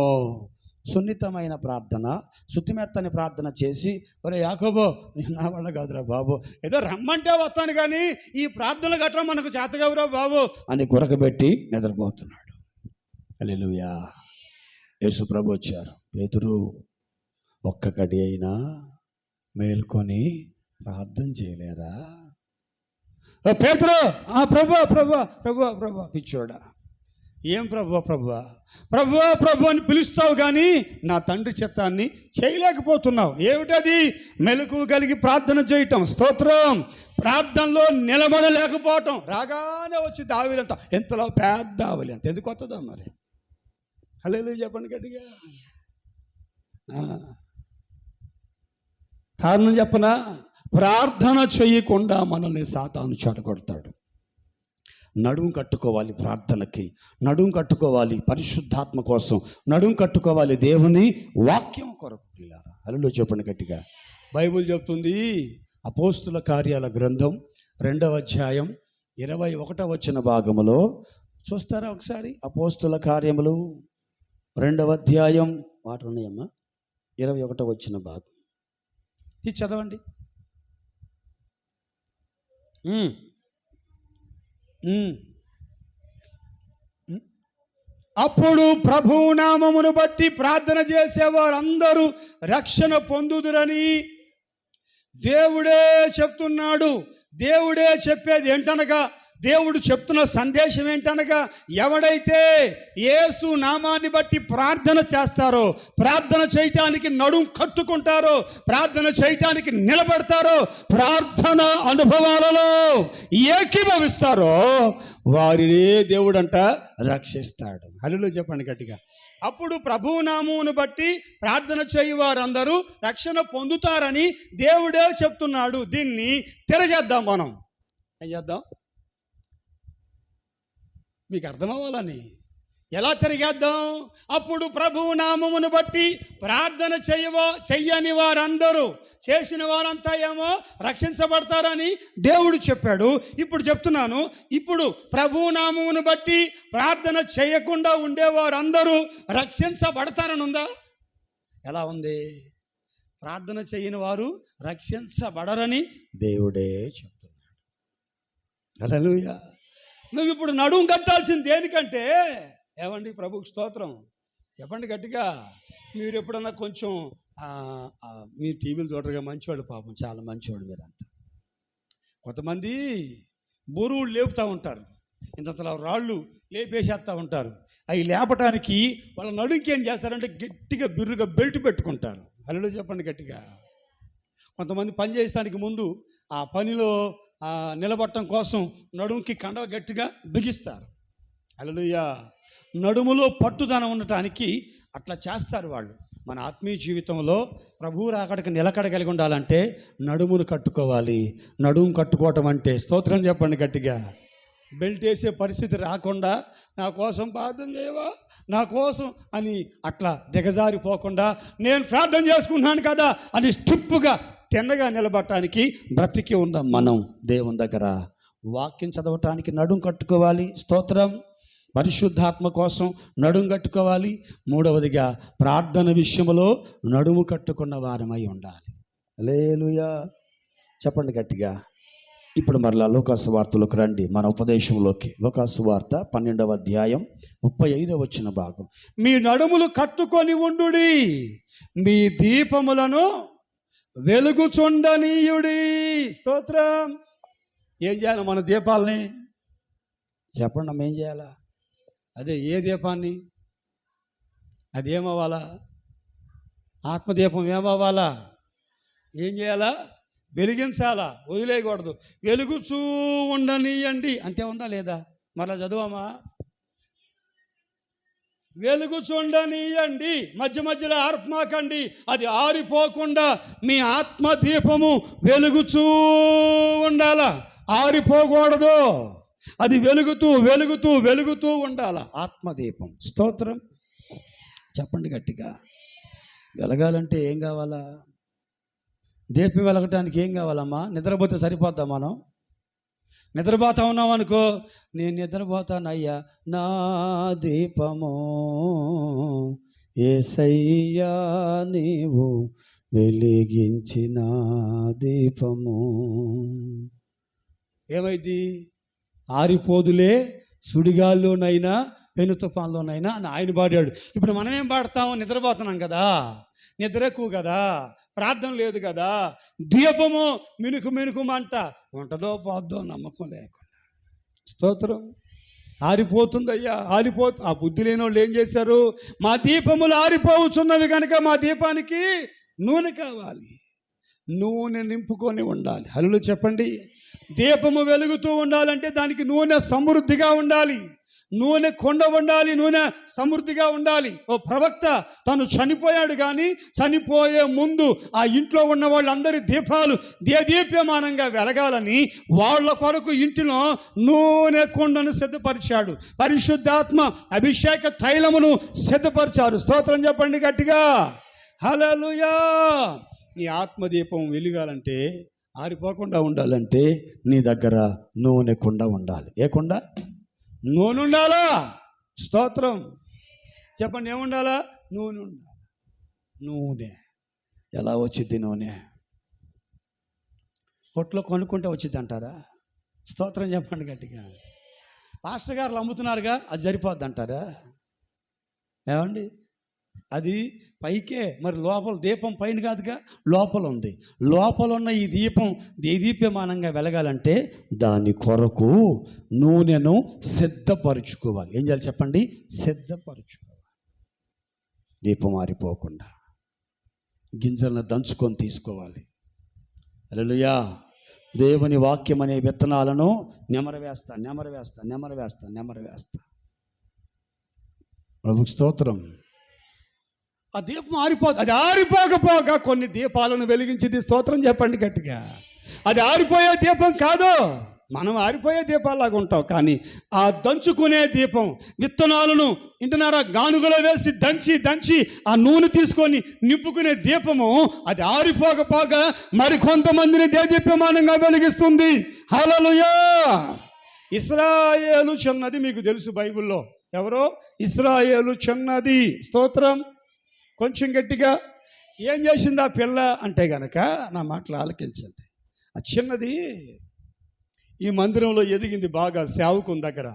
సున్నితమైన ప్రార్థన, శుద్ధిమెత్తని ప్రార్థన చేసి, ఒరే యాకోబో, నా వల్ల కాదురా బాబు, ఏదో రమ్మంటే వస్తాను కానీ ఈ ప్రార్థనలు గట్రా మనకు చేతగవరా బాబు అని గురకబెట్టి నిద్రపోతున్నాడు. హల్లెలూయా. యేసు ప్రభు వచ్చారు. పేతురు, ఒక్క గడి అయినా మేల్కొని ప్రార్థన చేయలేరా? పేతురు, ప్రభు ప్రభు ప్రభు ప్రభు పిచ్చోడా, ఏం ప్రభువా ప్రభువా ప్రభువా ప్రభు అని పిలుస్తావు కానీ నా తండ్రి చిత్తాన్ని చేయలేకపోతున్నావు. ఏమిటది? మెలకువ కలిగి ప్రార్థన చేయటం. స్తోత్రం. ప్రార్థనలో నిలబడలేకపోవటం. రాగానే వచ్చి ఆవిలంతా, ఎంతలో పెద్ద ఆవిలి అంత ఎందుకు వస్తుందా మరి? హల్లెలూయా చెప్పండి గట్టిగా. కారణం చెప్పనా? ప్రార్థన చేయకుండా మనల్ని సాతాను చెడగొడతాడు. నడుము కట్టుకోవాలి ప్రార్థనకి, నడుము కట్టుకోవాలి పరిశుద్ధాత్మ కోసం, నడుము కట్టుకోవాలి దేవుని వాక్యం కొరకు. హల్లెలూయా చెప్పండి గట్టిగా. బైబిల్ చెప్తుంది, అపోస్తుల కార్యాల గ్రంథం 2వ అధ్యాయం 21వ వచన భాగములో చూస్తారా ఒకసారి? అపోస్తుల కార్యములు 2వ అధ్యాయం, మాట ఉన్నాయమ్మా, 21వ వచన భాగం ఇది చదవండి. అప్పుడు ప్రభువు నామమును బట్టి ప్రార్థన చేసేవారందరూ రక్షణ పొందుదురని దేవుడే చెప్తున్నాడు. దేవుడే చెప్పేది ఏంటనగా, దేవుడు చెప్తున్న సందేశం ఏంటనగా, ఎవడైతే యేసు నామాన్ని బట్టి ప్రార్థన చేస్తారో, ప్రార్థన చేయటానికి నడుం కట్టుకుంటారో, ప్రార్థన చేయటానికి నిలబడతారో, ప్రార్థన అనుభవాలలో ఏకీభవిస్తారో వారినే దేవుడంట రక్షిస్తాడు. హల్లెలూయా చెప్పండి గట్టిగా. అప్పుడు ప్రభువు నామమును బట్టి ప్రార్థన చేయు వారందరూ రక్షణ పొందుతారని దేవుడే చెప్తున్నాడు. దీన్ని తిరగేద్దాం. మనం ఏం చేద్దాం? మీకు అర్థమవ్వాలని. ఎలా తిరిగేద్దాం? అప్పుడు ప్రభువు నామమును బట్టి ప్రార్థన చెయ్యని వారందరూ, చేసిన వారంతా ఏమో రక్షించబడతారని దేవుడు చెప్పాడు. ఇప్పుడు చెప్తున్నాను, ఇప్పుడు ప్రభువు నామమును బట్టి ప్రార్థన చేయకుండా ఉండేవారందరూ రక్షించబడతారని ఉందా? ఎలా ఉంది? ప్రార్థన చేయని వారు రక్షించబడరని దేవుడే చెప్తున్నాడు. హల్లెలూయా. నువ్వు ఇప్పుడు నడుము కట్టాల్సింది దేనికంటే, ఏమండి ప్రభుకి స్తోత్రం చెప్పండి గట్టిగా. మీరు ఎప్పుడన్నా కొంచెం మీ టీవీలు చూడరుగా, మంచివాళ్ళు పాపం, చాలా మంచివాళ్ళు మీరంతా. కొంతమంది బోరువులు లేపుతూ ఉంటారు, ఇంతలో రాళ్ళు లేపేసేస్తూ ఉంటారు. అవి లేపటానికి వాళ్ళ నడుంకి ఏం చేస్తారంటే గట్టిగా బిర్రుగా బెల్ట్ పెట్టుకుంటారు. హల్లెలూయా చెప్పండి గట్టిగా. కొంతమంది పని చేయడానికి ముందు ఆ పనిలో నిలబడటం కోసం నడుంకి కండవ గట్టిగా బిగిస్తారు. హల్లెలూయా. నడుములో పట్టుదనం ఉండటానికి అట్లా చేస్తారు వాళ్ళు. మన ఆత్మీయ జీవితంలో ప్రభువు రాకడికి నిలకడ కలిగి ఉండాలంటే నడుమును కట్టుకోవాలి. నడుము కట్టుకోవటం అంటే స్తోత్రం చెప్పండి గట్టిగా. బెల్ట్ వేసే పరిస్థితి రాకుండా నా కోసం ప్రార్థన చేయవా, నా కోసం అని అట్లా దిగజారిపోకుండా నేను ప్రార్థన చేసుకుంటున్నాను కదా అని స్టిప్పుగా తిన్నగా నిలబడటానికి బ్రతికి ఉందాం మనం దేవుని దగ్గర. వాక్యం చదవటానికి నడుం కట్టుకోవాలి. స్తోత్రం. పరిశుద్ధాత్మ కోసం నడుము కట్టుకోవాలి. మూడవదిగా ప్రార్థన విషయంలో నడుము కట్టుకున్న వారమై ఉండాలి. హల్లెలూయా. చెప్పండి గట్టిగా. ఇప్పుడు మరలా లోకాసు వార్తలోకి రండి, మన ఉపదేశంలోకి. లోకాసు వార్త 12వ అధ్యాయం 35వ వచన భాగం. మీ నడుములు కట్టుకొని ఉండుడి, మీ దీపములను వెలుగుచుండనీయుడి. స్తోత్రం. ఏం చేయాలి మన దీపాలని? చెప్పండి అమ్మ, ఏం చేయాలా? అదే ఏ దీపాన్ని? అది ఏమవ్వాలా? ఆత్మదీపం ఏమవ్వాలా? ఏం చేయాలా? వెలిగించాలా, వదిలేయకూడదు. వెలుగుచూ ఉండనీయండి. అంతే ఉందా లేదా? మరలా చదువమ్మా. వెలుగుచుండనీయండి, మధ్య మధ్యలో ఆర్పమాకండి. అది ఆరిపోకుండా మీ ఆత్మదీపము వెలుగుచూ ఉండాలా, ఆరిపోకూడదు. అది వెలుగుతూ వెలుగుతూ వెలుగుతూ ఉండాల ఆత్మదీపం. స్తోత్రం. చెప్పండి గట్టిగా. వెలగాలంటే ఏం కావాలా? దీపం వెలగటానికి ఏం కావాలమ్మా? నిద్రపోతే సరిపోద్దా? మనం నిద్రపోతా ఉన్నాం అనుకో, నేను నిద్రపోతానయ్యా నా దీపము యేసయ్యా నీవు వెలిగించిన దీపము. ఏమైంది? ఆరిపోదులే, సుడిగాల్లోనైనా పెను తుఫాన్లోనైనా అని ఆయన పాడాడు. ఇప్పుడు మనం ఏం పాడతాము? నిద్రపోతున్నాం కదా, నిద్ర ఎక్కువ కదా, ప్రార్థన లేదు కదా, దీపము మినుకు మినుకుమంట ఉంటుందో పోద్దో నమ్మకం లేకుండా. స్తోత్రం. ఆరిపోతుందయ్యా, ఆ బుద్ధి లేని వాళ్ళు ఏం చేశారు? మా దీపములు ఆరిపోవచ్చున్నవి కనుక మా దీపానికి నూనె కావాలి, నూనె నింపుకొని ఉండాలి. హల్లేలూయా చెప్పండి. దీపము వెలుగుతూ ఉండాలంటే దానికి నూనె సమృద్ధిగా ఉండాలి, నూనె కొండ ఉండాలి, నూనె సమృద్ధిగా ఉండాలి. ఓ ప్రవక్త తను చనిపోయాడు, కానీ చనిపోయే ముందు ఆ ఇంట్లో ఉన్న వాళ్ళందరి దీపాలు దేదీప్యమానంగా వెలగాలని వాళ్ళ కొరకు ఇంటిలో నూనె కొండను సిద్ధపరిచాడు. పరిశుద్ధాత్మ అభిషేక తైలమును సిద్ధపరిచారు. స్తోత్రం చెప్పండి గట్టిగా. హల్లెలూయా. నీ ఆత్మదీపం వెలగాలంటే, ఆరిపోకుండా ఉండాలంటే నీ దగ్గర నూనె కుండ ఉండాలి. ఏ కుండ? నూనె ఉండాలా. స్తోత్రం చెప్పండి. ఏముండాలా? నూనె ఉండాలి. నూనె ఎలా వచ్చింది? నూనె కొట్లో కొనుక్కుంటే వచ్చింది అంటారా? స్తోత్రం చెప్పండి గట్టిగా. పాస్టర్ గారు అమ్ముతున్నారుగా, అది సరిపోద్ది అంటారా? ఏమండి? అది పైకే, మరి లోపల దీపం పైన కాదుగా, లోపల ఉంది. లోపల ఉన్న ఈ దీపం దేదీప్యమానంగా వెలగాలంటే దాని కొరకు నూనెను సిద్ధపరచుకోవాలి. ఏం చేయాలి చెప్పండి? సిద్ధపరచుకోవాలి. దీపం ఆరిపోకుండా గింజలను దంచుకొని తీసుకోవాలి. హల్లెలూయా. దేవుని వాక్యం అనే విత్తనాలను నెమరవేస్తా ప్రభుకు స్తోత్రం. ఆ దీపం ఆరిపోదు. అది ఆరిపోకపోగా కొన్ని దీపాలను వెలిగించింది. స్తోత్రం చెప్పండి గట్టిగా. అది ఆరిపోయే దీపం కాదు, మనం ఆరిపోయే దీపాలాగా ఉంటాం. కానీ ఆ దంచుకునే దీపం, విత్తనాలను ఇంటనారా గానుగలో వేసి దంచి ఆ నూనె తీసుకొని నింపుకునే దీపము, అది ఆరిపోకపోగా మరికొంతమందిని దేదీప్యమానంగా వెలిగిస్తుంది. హల్లెలూయా. ఇశ్రాయేలు చిన్నది మీకు తెలుసు బైబిల్లో. ఎవరో? ఇశ్రాయేలు చిన్నది. స్తోత్రం. కొంచెం గట్టిగా. ఏం చేసింది ఆ పిల్ల అంటే గనక నా మాటలు ఆలకించండి. ఆ చిన్నది ఈ మందిరంలో ఎదిగింది బాగా, సేవకుని దగ్గర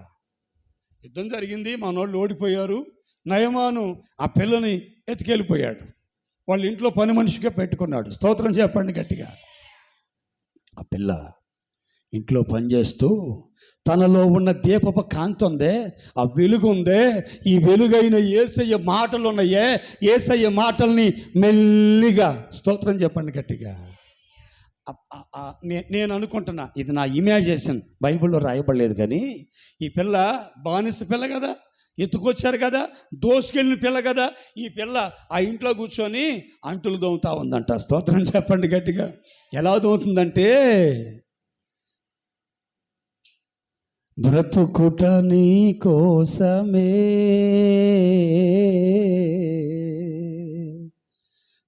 యుద్ధం జరిగింది, మనోళ్ళు ఓడిపోయారు. నయమాను ఆ పిల్లని ఎత్తుకెళ్ళిపోయాడు, వాళ్ళ ఇంట్లో పని మనిషిగా పెట్టుకున్నాడు. స్తోత్రం చెప్పండి గట్టిగా. ఆ పిల్ల ఇంట్లో పనిచేస్తూ తనలో ఉన్న దీపపు కాంతి ఉందే, ఆ వెలుగు ఉందే, ఈ వెలుగైన యేసయ్య మాటలు ఉన్నాయే, యేసయ్య మాటల్ని మెల్లిగా, స్తోత్రం చెప్పండి గట్టిగా, నేను అనుకుంటున్నా, ఇది నా ఇమాజినేషన్, బైబిల్లో రాయబడలేదు. కానీ ఈ పిల్ల బానిస పిల్ల కదా, ఎత్తుకొచ్చారు కదా, దోసుకెళ్ళిన పిల్ల కదా. ఈ పిల్ల ఆ ఇంట్లో కూర్చొని అంటులు దోముతా ఉందంట. స్తోత్రం చెప్పండి గట్టిగా. ఎలా దోముతుందంటే, బ్రతుకుట నీ కోసమే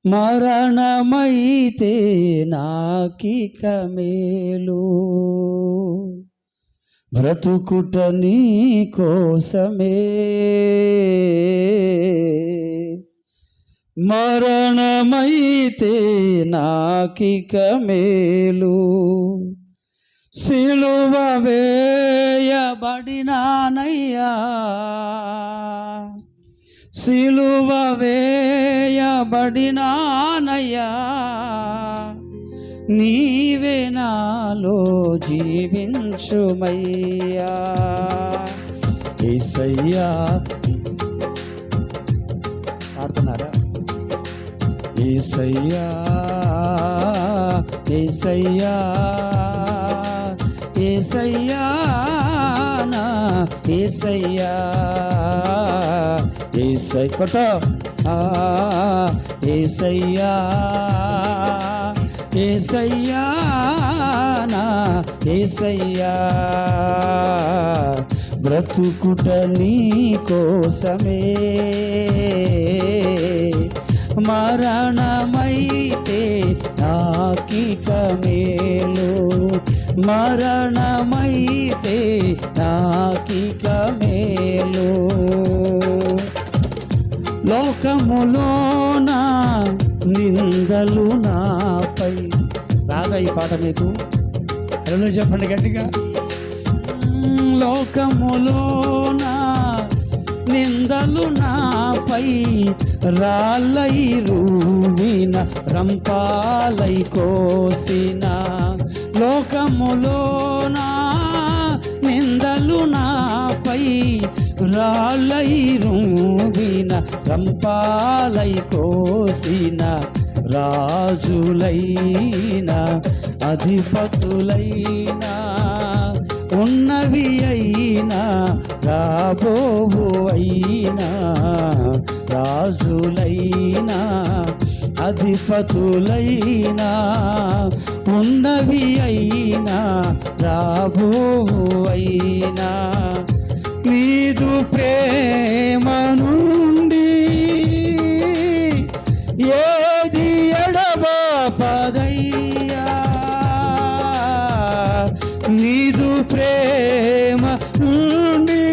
మరణమైతే నాకిక మేలు, బ్రతుకుట నీ కోసమే మరణమైతే నాకిక మేలు, సిలువ వేయబడినానయ్యా, సిలువ వేయబడినానయ్యా, నీవే నాలో జీవించుమయ్యా. యేసయ్యా పాడుతున్నారా? యేసయ్యా యేసయ్యా యేసయ్యా నా యేసయ్యా, యేసయ్య కొట్ట యేసయ్యా యేసయ్యా నా యేసయ్యా, బ్రతుకుట నీ కోసమే మరణమైతే నాకిక మేలు, మరణమైతే నాకిక మేలు. లోకములోన నిందలు నాపై, రాగా ఈ పాట మీకు? హలో చెప్పండి గట్టిగా. లోకములోన నిందలు నాపై రాళ్ళై రూవిన రంపాలై కోసిన, లోకములోన నిందలు నాపై రాళ్ళై రూవిన రంపాలై కోసిన, రాజులైన అధిపతులైన ఉన్నవి అయినా రాబోవు అయినా, రాజులైనా అధిపతులైనా ఉన్నవి అయినా రాబోవు అయినా, నీదు ప్రేమ నుండి ఏది ఎడబాపదయ్యా, నీదు ప్రేమ నుండి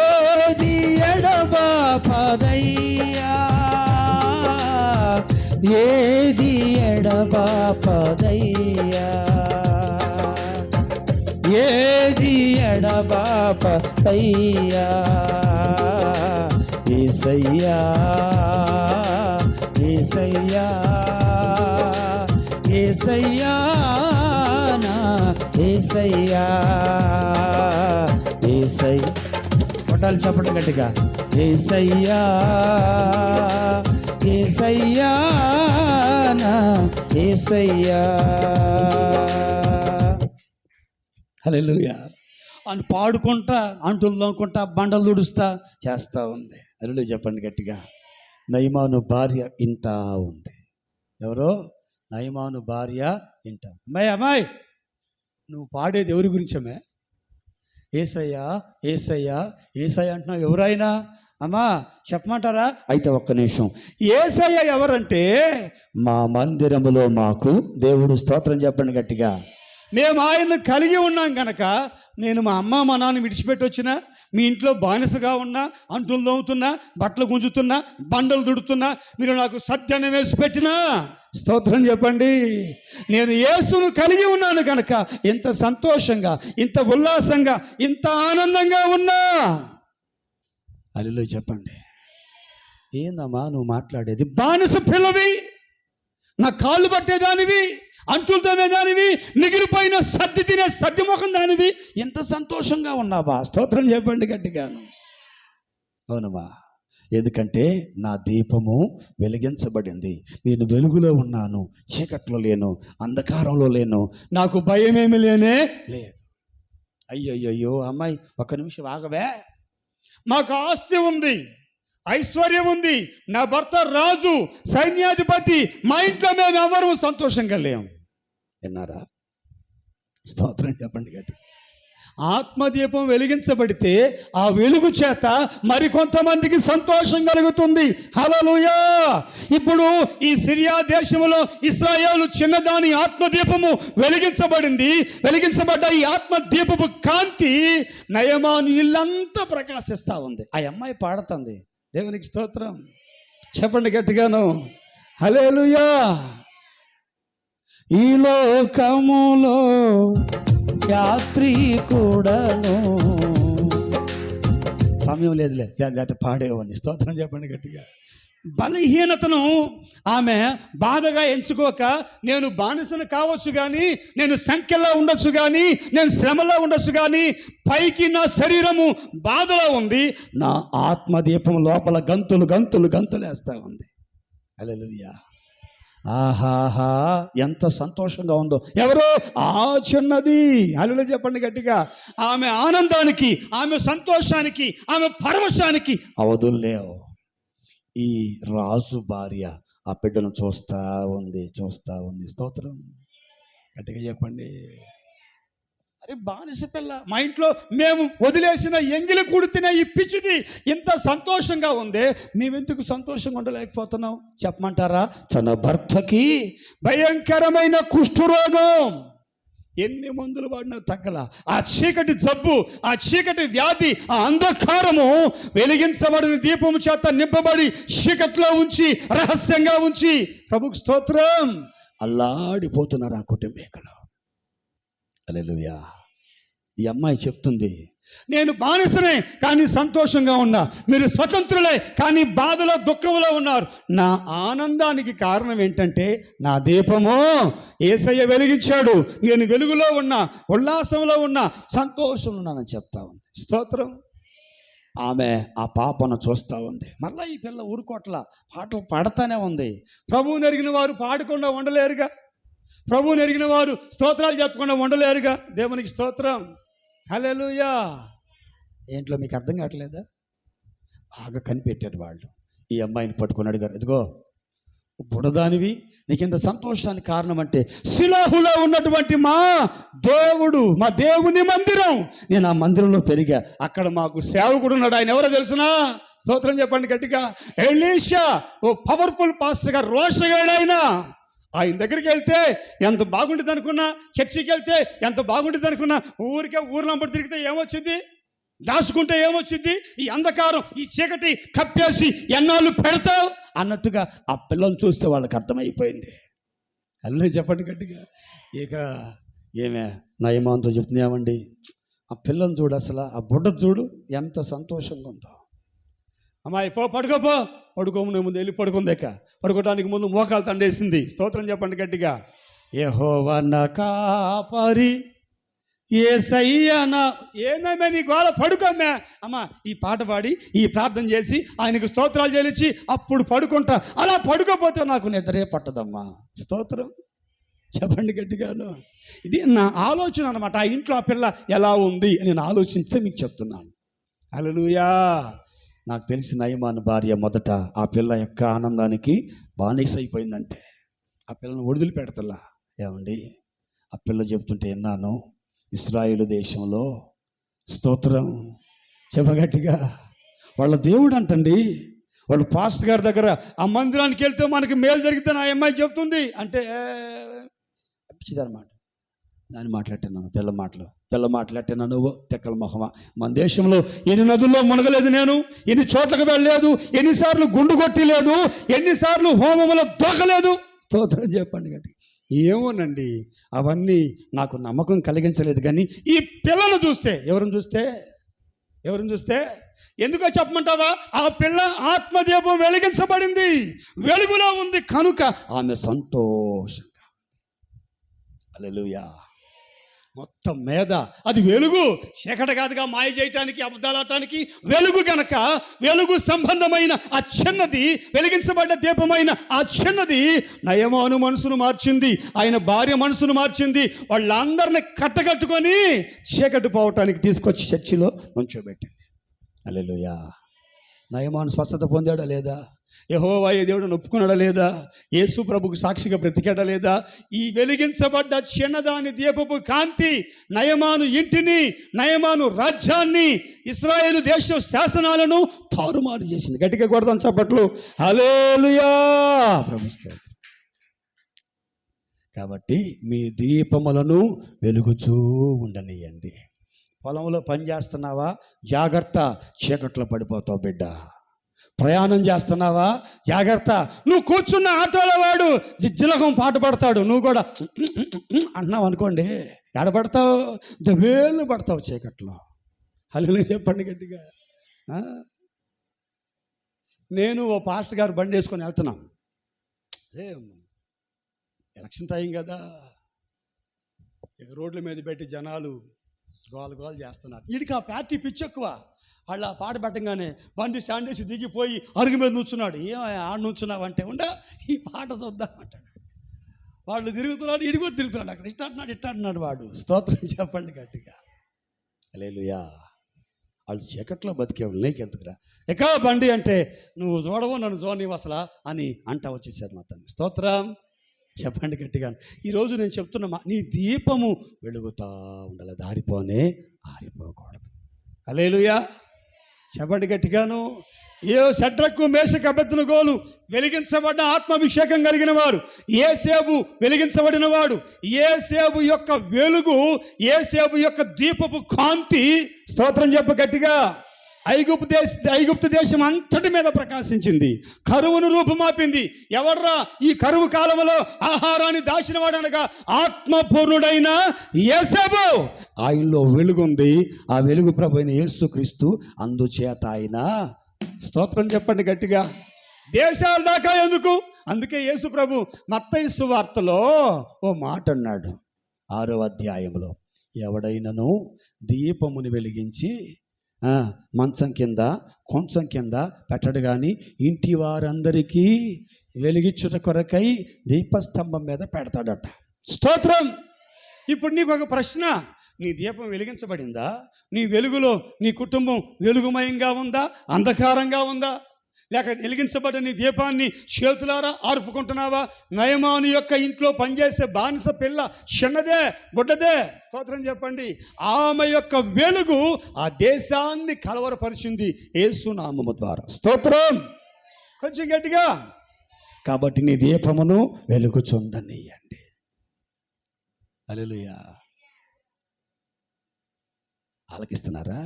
ఏది ఎడబాపదయ్యా, ఏది ఎడబాపదయ్యా, ఏది ఎడబాపదయ్యా. యేసయ్యా యేసయ్యా యేసయ్యా నా యేసయ్యా, యేసయ్య కొట్టాలి చెప్పండి గట్టిగా. యేసయ్యా యేసయ్యా నా యేసయ్యా, హల్లెలూయా అని పాడుకుంటా, అంటులు తోముకుంటా, బండలు తుడుస్తా చేస్తూ ఉంది. హల్లెలూయా చెప్పండి గట్టిగా. నయమాను భార్య ఇంటా ఉంది. ఎవరో? నయమాను భార్య ఇంటా. అమ్మాయి అమ్మాయి, నువ్వు పాడేది ఎవరి గురించమే? యేసయ్యా యేసయ్యా యేసయ్య అంటున్నావు, ఎవరైనా? అమ్మా చెప్పమంటారా? అయితే ఒక్క నిమిషం. యేసయ్య ఎవరంటే, మా మందిరములో మాకు దేవుడు, స్తోత్రం చెప్పండి గట్టిగా, మేము ఆయన్ని కలిగి ఉన్నాం కనుక, నేను మా అమ్మ మా నాన్న విడిచిపెట్టి వచ్చినా, మీ ఇంట్లో బానిసగా ఉన్నా, అంటులు తోముతున్నా, బట్టలు గుంజుతున్నా, బండలు దుడుతున్నా, మీరు నాకు సత్యాన్ని వేసి పెట్టినా, స్తోత్రం చెప్పండి, నేను యేసును కలిగి ఉన్నాను కనుక ఇంత సంతోషంగా, ఇంత ఉల్లాసంగా, ఇంత ఆనందంగా ఉన్నా. హల్లెలూయా చెప్పండి. ఏందమ్మా నువ్వు మాట్లాడేది? బానిస పిల్లవి, నా కాళ్ళు పట్టేదానివి, అంటులు తోమేదానివి, మిగిలిపోయిన సర్ది తినే సర్ది ముఖం దానివి, ఎంత సంతోషంగా ఉన్నావా? స్తోత్రం చెప్పండి గట్టిగాను. అవునమ్మా, ఎందుకంటే నా దీపము వెలిగించబడింది, నేను వెలుగులో ఉన్నాను, చీకట్లో లేను, అంధకారంలో లేను, నాకు భయమేమి లేనే లేదు. అయ్యయ్యో అమ్మాయి, ఒక్క నిమిషం ఆగవే. మాకు ఆస్తి ఉంది, ఐశ్వర్యం ఉంది, నా భర్త రాజు, సైన్యాధిపతి, మా ఇంట్లో మేము ఎవరు సంతోషంగా లేము. విన్నారా? స్తోత్రం చెప్పండి గట్టి. ఆత్మదీపం వెలిగించబడితే ఆ వెలుగు చేత మరికొంతమందికి సంతోషం కలుగుతుంది. హల్లెలూయా. ఇప్పుడు ఈ సిరియా దేశంలో ఇశ్రాయేలు చిన్నదాని ఆత్మదీపము వెలిగించబడ్డ ఈ ఆత్మదీపపు కాంతి నయమాను ఇల్లంతా ప్రకాశిస్తూ ఉంది. ఆ అమ్మాయి పాడుతుంది, దేవునికి స్తోత్రం చెప్పండి గట్టిగాను, హల్లెలూయా. ఈ లోకములో యాత్రికుడను, సమయం లేదులే లేకపోతే పాడేవాడిని. స్తోత్రం చెప్పండి గట్టిగా. బలహీనతను ఆమె బాధగా ఎంచుకోక, నేను బానిసను కావచ్చు కానీ, నేను సంఖ్యలో ఉండొచ్చు కానీ, నేను శ్రమలో ఉండొచ్చు కానీ, పైకి నా శరీరము బాధలో ఉంది, నా ఆత్మదీపం లోపల గంతులు గంతులు గంతులేస్తూ ఉంది. హల్లెలూయా. ఆహాహా, ఎంత సంతోషంగా ఉందో. ఎవరో ఆ చిన్నది, హల్లెలూయా చెప్పండి గట్టిగా. ఆమె ఆనందానికి, ఆమె సంతోషానికి, ఆమె పరవశానికి అవధులు లేవు. ఈ రాజు భార్య ఆ బిడ్డను చూస్తూ ఉంది. స్తోత్రం గట్టిగా చెప్పండి. అరే బానిస పిల్ల, మా ఇంట్లో మేము వదిలేసిన ఎంగిలి కుడితిన ఈ పిచ్చిది ఇంత సంతోషంగా ఉంది, మేమెందుకు సంతోషంగా ఉండలేకపోతున్నాం చెప్పమంటారా? తన భర్తకి భయంకరమైన కుష్ఠరోగం, ఎన్ని మందులు వాడినా తగ్గల. ఆ చీకటి జబ్బు, ఆ చీకటి వ్యాధి, ఆ అంధకారము వెలిగించబడిన దీపము చేత నింపబడి చీకట్లో ఉంచి, రహస్యంగా ఉంచి, ప్రభుకు స్తోత్రం, అల్లాడిపోతున్నారు ఆ కుటుంబీకులు. హల్లెలూయా. ఈ అమ్మాయి చెప్తుంది, నేను బానిసనే కానీ సంతోషంగా ఉన్నా, మీరు స్వతంత్రులే కానీ బాధలో దుఃఖంలో ఉన్నారు. నా ఆనందానికి కారణం ఏంటంటే నా దీపము యేసయ్య వెలిగించాడు, నేను వెలుగులో ఉన్నా, ఉల్లాసంలో ఉన్నా, సంతోషంలో ఉన్నానని చెప్తా ఉంది. స్తోత్రం. ఆమె ఆ పాపను చూస్తూ ఉంది. మళ్ళీ ఈ పిల్ల ఊరుకోట్ల పాటలు పాడుతూనే ఉంది. ప్రభువుని ఎరిగిన వారు పాడకుండా ఉండలేరుగా, ప్రభువుని ఎరిగిన వారు స్తోత్రాలు చెప్పకుండా ఉండలేరుగా. దేవునికి స్తోత్రం, హల్లెలూయా. ఏంట్లో మీకు అర్థం కావట్లేదా? బాగా కనిపెట్టారు వాళ్ళు. ఈ అమ్మాయిని పట్టుకొని అడిగారు, ఇదిగో బుడదానివి, నీకు ఇంత సంతోషానికి కారణం అంటే శిలాహులో ఉన్నటువంటి మా దేవుడు, మా దేవుని మందిరం, నేను ఆ మందిరంలో పెరిగా, అక్కడ మాకు సేవకుడు ఉన్నాడు. ఆయన ఎవరో తెలుసునా? స్తోత్రం చెప్పండి గట్టిగా. ఎలీషా, ఓ పవర్ఫుల్ పాస్టర్ గారు, రోషగాడు ఆయన దగ్గరికి వెళ్తే ఎంత బాగుంటుంది అనుకున్నా, చర్చికి వెళ్తే ఎంత బాగుంటుంది అనుకున్నా, ఊర్లంబడి తిరిగితే ఏమొచ్చింది, దాచుకుంటే ఏమొచ్చింది, ఈ అంధకారం, ఈ చీకటి కప్పేసి ఎన్నాళ్ళు పెడతావు అన్నట్టుగా ఆ పిల్లల్ని చూస్తే వాళ్ళకి అర్థమైపోయింది. అల్లే చెప్పండి గట్టిగా. ఇక ఏమే నయమాంతో చెప్తుంది, ఏమండి ఆ పిల్లని చూడు, అసలు ఆ బుడ్డ చూడు ఎంత సంతోషంగా ఉందో. అమ్మాయి పడుకోమునే ముందు వెళ్ళి పడుకుందాక, పడుకోవడానికి ముందు మోకాలు తండేసింది. స్తోత్రం చెప్పండి గట్టిగా. యెహోవా నా కాపరి యేసయ్య నా, ఏందమ్మే నీ గోల, పడుకోమ్మే. అమ్మ ఈ పాట పాడి, ఈ ప్రార్థన చేసి, ఆయనకు స్తోత్రాలు చెల్లించి అప్పుడు పడుకుంటా. అలా పడుకోపోతే నాకు నిద్రే పట్టదమ్మా. స్తోత్రం చెప్పండి గట్టిగాను. ఇది నా ఆలోచన అనమాట. ఆ ఇంట్లో ఆ పిల్ల ఎలా ఉంది అని నేను ఆలోచిస్తే మీకు చెప్తున్నాను. హల్లెలూయా. నాకు తెలిసి నయమాను భార్య మొదట ఆ పిల్ల యొక్క ఆనందానికి బానిస అయిపోయిందంతే. ఆ పిల్లను వదిలి పెడతలా. ఏమండి ఆ పిల్ల చెప్తుంటే విన్నాను, ఇశ్రాయేలు దేశంలో స్తోత్రం చెప్పగట్టిగా వాళ్ళ దేవుడు అంటండి, వాళ్ళు పాస్టర్ గారి దగ్గర ఆ మందిరానికి వెళ్తే మనకి మేలు జరిగితే నా అమ్మాయి చెప్తుంది అంటే అనిపించిందనమాట. దాన్ని మాట్లాడుతున్నాను, పిల్ల మాట్లాడుతున్నాను. నువ్వు తెక్కల మొహమా, మన దేశంలో ఎన్ని నదుల్లో మునగలేదు నేను, ఎన్ని చోట్లకు వెళ్ళలేదు, ఎన్నిసార్లు గుండు కొట్టిలేదు, ఎన్నిసార్లు హోమంలో దొరకలేదు. స్తోత్రం చెప్పండి గట్టి. ఏమోనండి అవన్నీ నాకు నమ్మకం కలిగించలేదు. కానీ ఈ పిల్లలు చూస్తే, ఎవరిని చూస్తే ఎందుకో చెప్పమంటావా? ఆ పిల్ల ఆత్మదీపం వెలిగించబడింది, వెలుగులో ఉంది కనుక ఆమె సంతోషంగా. హల్లెలూయా. మొత్తం మీద అది వెలుగు, చీకటి కాదుగా, మాయ చేయటానికి అబద్ధాలాడటానికి వెలుగు గనక వెలుగు సంబంధమైన ఆ చిన్నది, వెలిగించబడ్డ దీపమైన ఆ చిన్నది నయమాను మనసును మార్చింది, ఆయన భార్య మనసును మార్చింది. వాళ్ళందరినీ కట్టగట్టుకొని చీకటి పోవటానికి తీసుకొచ్చి చర్చిలో నుంచోబెట్టింది. హల్లెలూయా. నయమాను స్వస్థత పొందాడా లేదా? యెహోవా దేవుడు ఒప్పుకున్నాడా లేదా? యేసు ప్రభుకు సాక్షిగా బ్రతికాడా లేదా? ఈ వెలిగించబడ్డ చిన్నదాని దీపపు కాంతి నయమాను ఇంటిని, నయమాను రాజ్యాన్ని, ఇశ్రాయేలు దేశ శాసనాలను తారుమారు చేసింది. గట్టిగా కొడదాం చప్పట్లు. హల్లెలూయా. ప్రభు స్తోత్రం. కాబట్టి మీ దీపములను వెలుగుచూ ఉండనియండి. పొలంలో పని చేస్తున్నావా? జాగ్రత్త, చీకట్లో పడిపోతావు బిడ్డ. ప్రయాణం చేస్తున్నావా? జాగ్రత్త. నువ్వు కూర్చున్న ఆటోలో వాడు జిజ్జిలకం పాట పడతాడు, నువ్వు కూడా అన్నావు అనుకోండి, ఎడబడతావు, దవేలు పడతావు చీకట్లో. హల్లెలూయా చెప్పండి గట్టిగా. నేను ఓ పాస్టర్ గారు బండి వేసుకొని వెళ్తున్నాం. అదే ఎలక్షన్ టైం కదా, ఇక రోడ్ల మీద పెట్టి జనాలు గోల చేస్తున్నారు. వీడికి ఆ పార్టీ పిచ్చి ఎక్కువ. వాళ్ళు ఆ పాట పెట్టగానే బండి స్టాండ్ చేసి దిగిపోయి అరుగు మీద నుంచున్నాడు. ఆడ నుంచున్నావు అంటే ఉండ ఈ పాట చూద్దామంటాడు. వాళ్ళు తిరుగుతున్నాడు, ఇడి కూడా తిరుగుతున్నాడు. అక్కడ ఇట్ట అంటున్నాడు వాడు. స్తోత్రం చెప్పండి గట్టిగా. హల్లెలూయా. వాళ్ళు చీకట్లో బతికేవాళ్ళు, నీకెందుకురా ఎక్క బండి అంటే నువ్వు చూడవు, నన్ను చూడనివ్వు అసలు అని అంటా వచ్చేసారు మొత్తానికి. స్తోత్రం చెప్పండి గట్టిగా. ఈరోజు నేను చెప్తున్నా, నీ దీపము వెలుగుతూ ఉండాలి, ఆరిపోకూడదు. హల్లెలూయా చెప్పండి గట్టిగాను. షడ్రకు మేషకు అబేద్నెగోలు వెలిగించబడ్డ ఆత్మాభిషేకం కలిగిన వారు. యేసేపు వెలిగించబడిన వాడు. యేసేపు యొక్క వెలుగు, యేసేపు యొక్క దీపపు కాంతి, స్తోత్రం చెప్ప గట్టిగా, ఐగుప్తు దేశం అంతటి మీద ప్రకాశించింది. కరువును రూపుమాపింది. ఎవర్రా ఈ కరువు కాలంలో ఆహారాన్ని దాచినవాడనగా ఆత్మపూర్ణుడైన యేసేపు. ఆయనలో వెలుగుంది. ఆ వెలుగు ప్రభు అయిన యేసుక్రీస్తు. అందుచేత ఆయన, స్తోత్రం చెప్పండి గట్టిగా, దేశాల దాకా ఎందుకు? అందుకే యేసు ప్రభు మత్తయి సువార్తలో ఓ మాట అన్నాడు 6వ అధ్యాయంలో, ఎవడైనను దీపముని వెలిగించి మంచం కింద కొంచెం కింద పెట్టడు కానీ ఇంటి వారందరికీ వెలిగించుట కొరకై దీపస్తంభం మీద పెడతాడట. స్తోత్రం. ఇప్పుడు నీకు ఒక ప్రశ్న, నీ దీపం వెలిగించబడిందా? నీ వెలుగులో నీ కుటుంబం వెలుగుమయంగా ఉందా, అంధకారంగా ఉందా? లేక వెలిగించబడ్డ నీ దీపాన్ని చేతులారా ఆర్పుకుంటున్నావా? నయమాను యొక్క ఇంట్లో పనిచేసే బానిస పిల్ల చిన్నదే బుడ్డదే, స్తోత్రం చెప్పండి, ఆమె యొక్క వెలుగు ఆ దేశాన్ని కలవరపరిచింది యేసు నామము ద్వారా. స్తోత్రం కొంచెం గట్టిగా. కాబట్టి నీ దీపమును వెలుగుచుండనియండి. హల్లెలూయా. ఆలకిస్తున్నారా?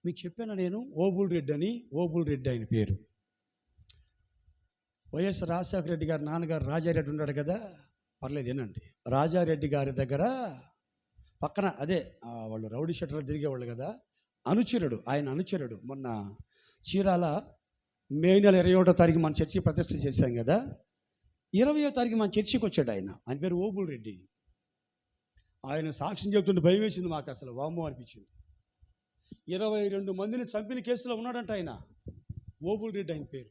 మీకు చెప్పాను నేను, ఓబుల్ రెడ్డి ఆయన పేరు. వైఎస్ రాజశేఖర రెడ్డి గారి నాన్నగారు రాజారెడ్డి ఉన్నాడు కదా, పర్లేదు ఏనండి. రాజారెడ్డి గారి దగ్గర పక్కన అదే వాళ్ళు రౌడీ షెటర్లు తిరిగేవాళ్ళు కదా, ఆయన అనుచరుడు మొన్న చీరాల మే నెల 21వ తారీఖు మన చర్చి ప్రతిష్ఠ చేశాం కదా, 20వ తారీఖు మన చర్చికి వచ్చాడు ఆయన పేరు ఓబుల్ రెడ్డి. ఆయన సాక్ష్యం చెప్తుంటే భయం వేసింది మాకు, అసలు వామ్మో అనిపించింది. 22 మందిని చంపిన కేసులో ఉన్నాడంట ఆయన, ఓబుల్ రెడ్డి ఆయన పేరు.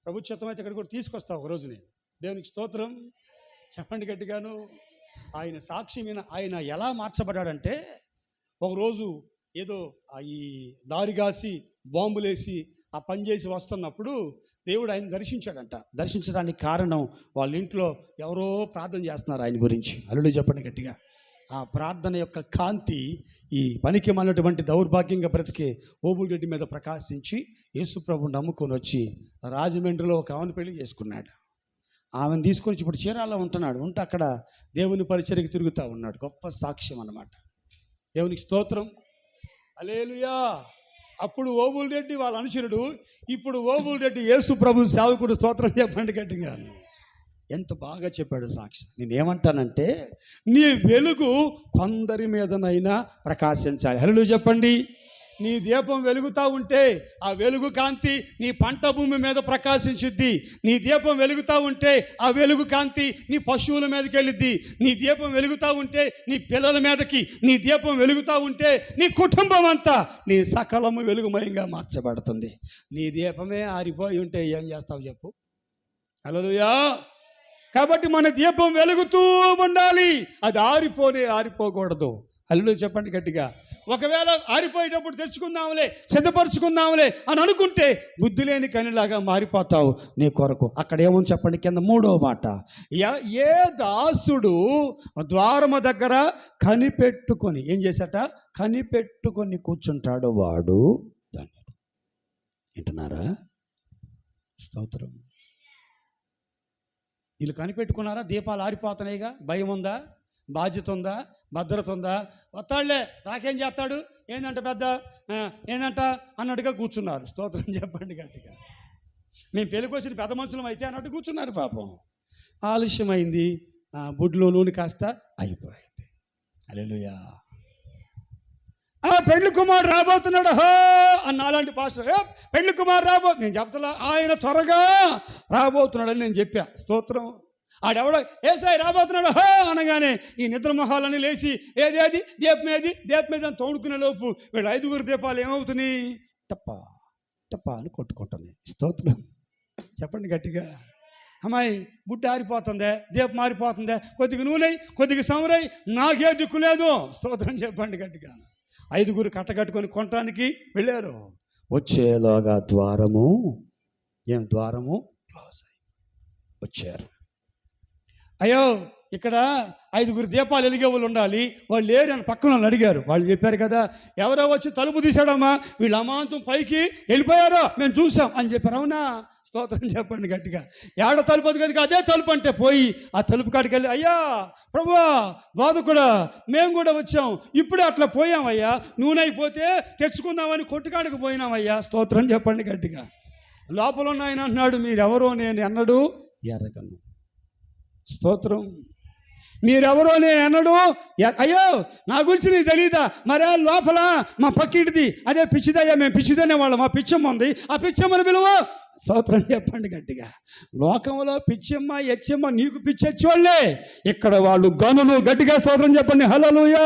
ప్రభుత్వం అయితే ఇక్కడ కూడా తీసుకొస్తా ఒకరోజు నేను. దేవునికి స్తోత్రం చెప్పండి గట్టిగాను. ఆయన సాక్ష్యం ఆయన ఎలా మార్చబడ్డాడంటే, ఒకరోజు ఏదో ఈ దారిగాసి బాంబులేసి ఆ పని చేసి వస్తున్నప్పుడు దేవుడు ఆయన దర్శించాడంట. దర్శించడానికి కారణం వాళ్ళ ఇంట్లో ఎవరో ప్రార్థన చేస్తున్నారు ఆయన గురించి. హల్లెలూయా చెప్పండి గట్టిగా. ఆ ప్రార్థన యొక్క కాంతి ఈ పనికి మాలినటువంటి దౌర్భాగ్యంగా బ్రతికే ఓబుల్ రెడ్డి మీద ప్రకాశించి యేసుప్రభు నమ్ముకొని వచ్చి రాజమండ్రిలో ఒక ఆమెను పెళ్లి చేసుకున్నాడు. ఆమెను తీసుకొని ఇప్పుడు చీరాల్లో ఉంటే అక్కడ దేవుని పరిచర్యకి తిరుగుతూ ఉన్నాడు. గొప్ప సాక్ష్యం అన్నమాట. దేవునికి స్తోత్రం. హల్లెలూయా. అప్పుడు ఓబుల్ రెడ్డి వాళ్ళ అనుచరుడు, ఇప్పుడు ఓబుల్ రెడ్డి యేసుప్రభు సేవకుడు. స్తోత్రం చెప్పండి గట్టిగా. ఎంత బాగా చెప్పాడు సాక్షి. నేనేమంటానంటే, నీ వెలుగు కొందరి మీదనైనా ప్రకాశించాలి. హల్లెలూయా చెప్పండి. నీ దీపం వెలుగుతూ ఉంటే ఆ వెలుగు కాంతి నీ పంట భూమి మీద ప్రకాశించుద్ది. నీ దీపం వెలుగుతూ ఉంటే ఆ వెలుగు కాంతి నీ పశువుల మీదకి వెళ్ళిద్ది. నీ దీపం వెలుగుతూ ఉంటే నీ పిల్లల మీదకి, నీ దీపం వెలుగుతూ ఉంటే నీ కుటుంబం అంతా నీ సకలము వెలుగుమయంగా మార్చబడుతుంది. నీ దీపమే ఆరిపోయి ఉంటే ఏం చేస్తావు చెప్పు? హల్లెలూయా. కాబట్టి మన దీపం వెలుగుతూ ఉండాలి, అది ఆరిపోకూడదు. హల్లెలూయా చెప్పండి గట్టిగా. ఒకవేళ ఆరిపోయేటప్పుడు తెచ్చుకుందాంలే, సిద్ధపరచుకుందాంలే అని అనుకుంటే బుద్ధి లేని కనిలాగా మారిపోతావు నీ కొరకు. అక్కడ ఏమని చెప్పండి కింద 3వ మాట, ఏ దాసుడు ద్వారము దగ్గర కనిపెట్టుకొని ఏం చేశాట? కనిపెట్టుకొని కూర్చుంటాడు వాడు దాన్ని. వింటున్నారా? స్తోత్రం. వీళ్ళు కనిపెట్టుకున్నారా? దీపాలు ఆరిపోతున్నాయిగా. భయం ఉందా? బాధ్యత ఉందా? భద్రత ఉందా? వస్తాడులే, రాకేం చేస్తాడు, ఏందంట పెద్ద, ఏందంట అన్నట్టుగా కూర్చున్నారు. స్తోత్రం చెప్పండి గట్టిగా. మేము పెళ్ళికి వచ్చిన పెద్ద మనుషులం అయితే అన్నట్టు కూర్చున్నారు. పాపం ఆలస్యమైంది, బుడ్లో నూనె కాస్త అయిపోయింది. హల్లెలూయా. పెళ్లి కుమారుడు రాబోతున్నాడు హో అన్న అలాంటి పాస్టర్, పెళ్లి కుమారుడు నేను చెప్తా, ఆయన త్వరగా రాబోతున్నాడని నేను చెప్పా. స్తోత్రం. ఆడెవడో ఏసాయి రాబోతున్నాడు హో అనగానే ఈ నిద్ర మొహాలని లేచి ఏది దీపం మీద అని తోడుకునే లోపు వీళ్ళు 5 దీపాలు ఏమవుతున్నాయి? టప్ప అని కొట్టుకుంటున్నాయి. స్తోత్రం చెప్పండి గట్టిగా. అమ్మాయి బుడ్డ ఆరిపోతుందే, దీపం మారిపోతుందే, కొద్దిగా నూనె కొద్దిగా సమరై, నాకే దిక్కు లేదు. స్తోత్రం చెప్పండి గట్టిగా. 5 కట్టకట్టుకొని కొనటానికి వెళ్ళారు. వచ్చేలాగా ద్వారము క్లోజ్ అయ్యి వచ్చారు. అయ్యో ఇక్కడ 5 దీపాలు వెలిగే వాళ్ళు ఉండాలి, వాళ్ళు లేరు అని పక్కన వాళ్ళు అడిగారు. వాళ్ళు చెప్పారు కదా, ఎవరో వచ్చి తలుపు తీసాడమ్మా, వీళ్ళు అమాంతం పైకి వెళ్ళిపోయారో మేము చూసాం అని చెప్పారు. అవునా? స్తోత్రం చెప్పండి గట్టిగా. ఏడ తలుపు అది కదా, అదే తలుపు అంటే పోయి ఆ తలుపు కాడికి వెళ్ళి, అయ్యా ప్రభువా బాధకుడా, మేము కూడా వచ్చాం, ఇప్పుడే అట్లా పోయామయ్యా, నూనె అయిపోతే తెచ్చుకుందామని కొట్టుకాడికి పోయినామయ్యా. స్తోత్రం చెప్పండి గట్టిగా. లోపల ఉన్న ఆయన అన్నాడు, మీరెవరో నేను అన్నాడు ఎరగను. స్తోత్రం. మీరెవరో నేను అన్నాడు, అయ్యో నా గురించి నీకు తెలీదా? మరే లోపల మా పక్కింటిది అదే పిచ్చిదయ్యా, మేము పిచ్చిదనే వాళ్ళం, మా పిచ్చమ్మ ఉంది, ఆ పిచ్చమ్మని పిలువ. స్తోత్రం చెప్పండి గట్టిగా. లోకంలో పిచ్చమ్మ ఎచ్చమ్మ నీకు పిచ్చెచ్చోళ్ళే, ఇక్కడ వాళ్ళు గనులు. గట్టిగా స్తోత్రం చెప్పండి. హల్లెలూయా.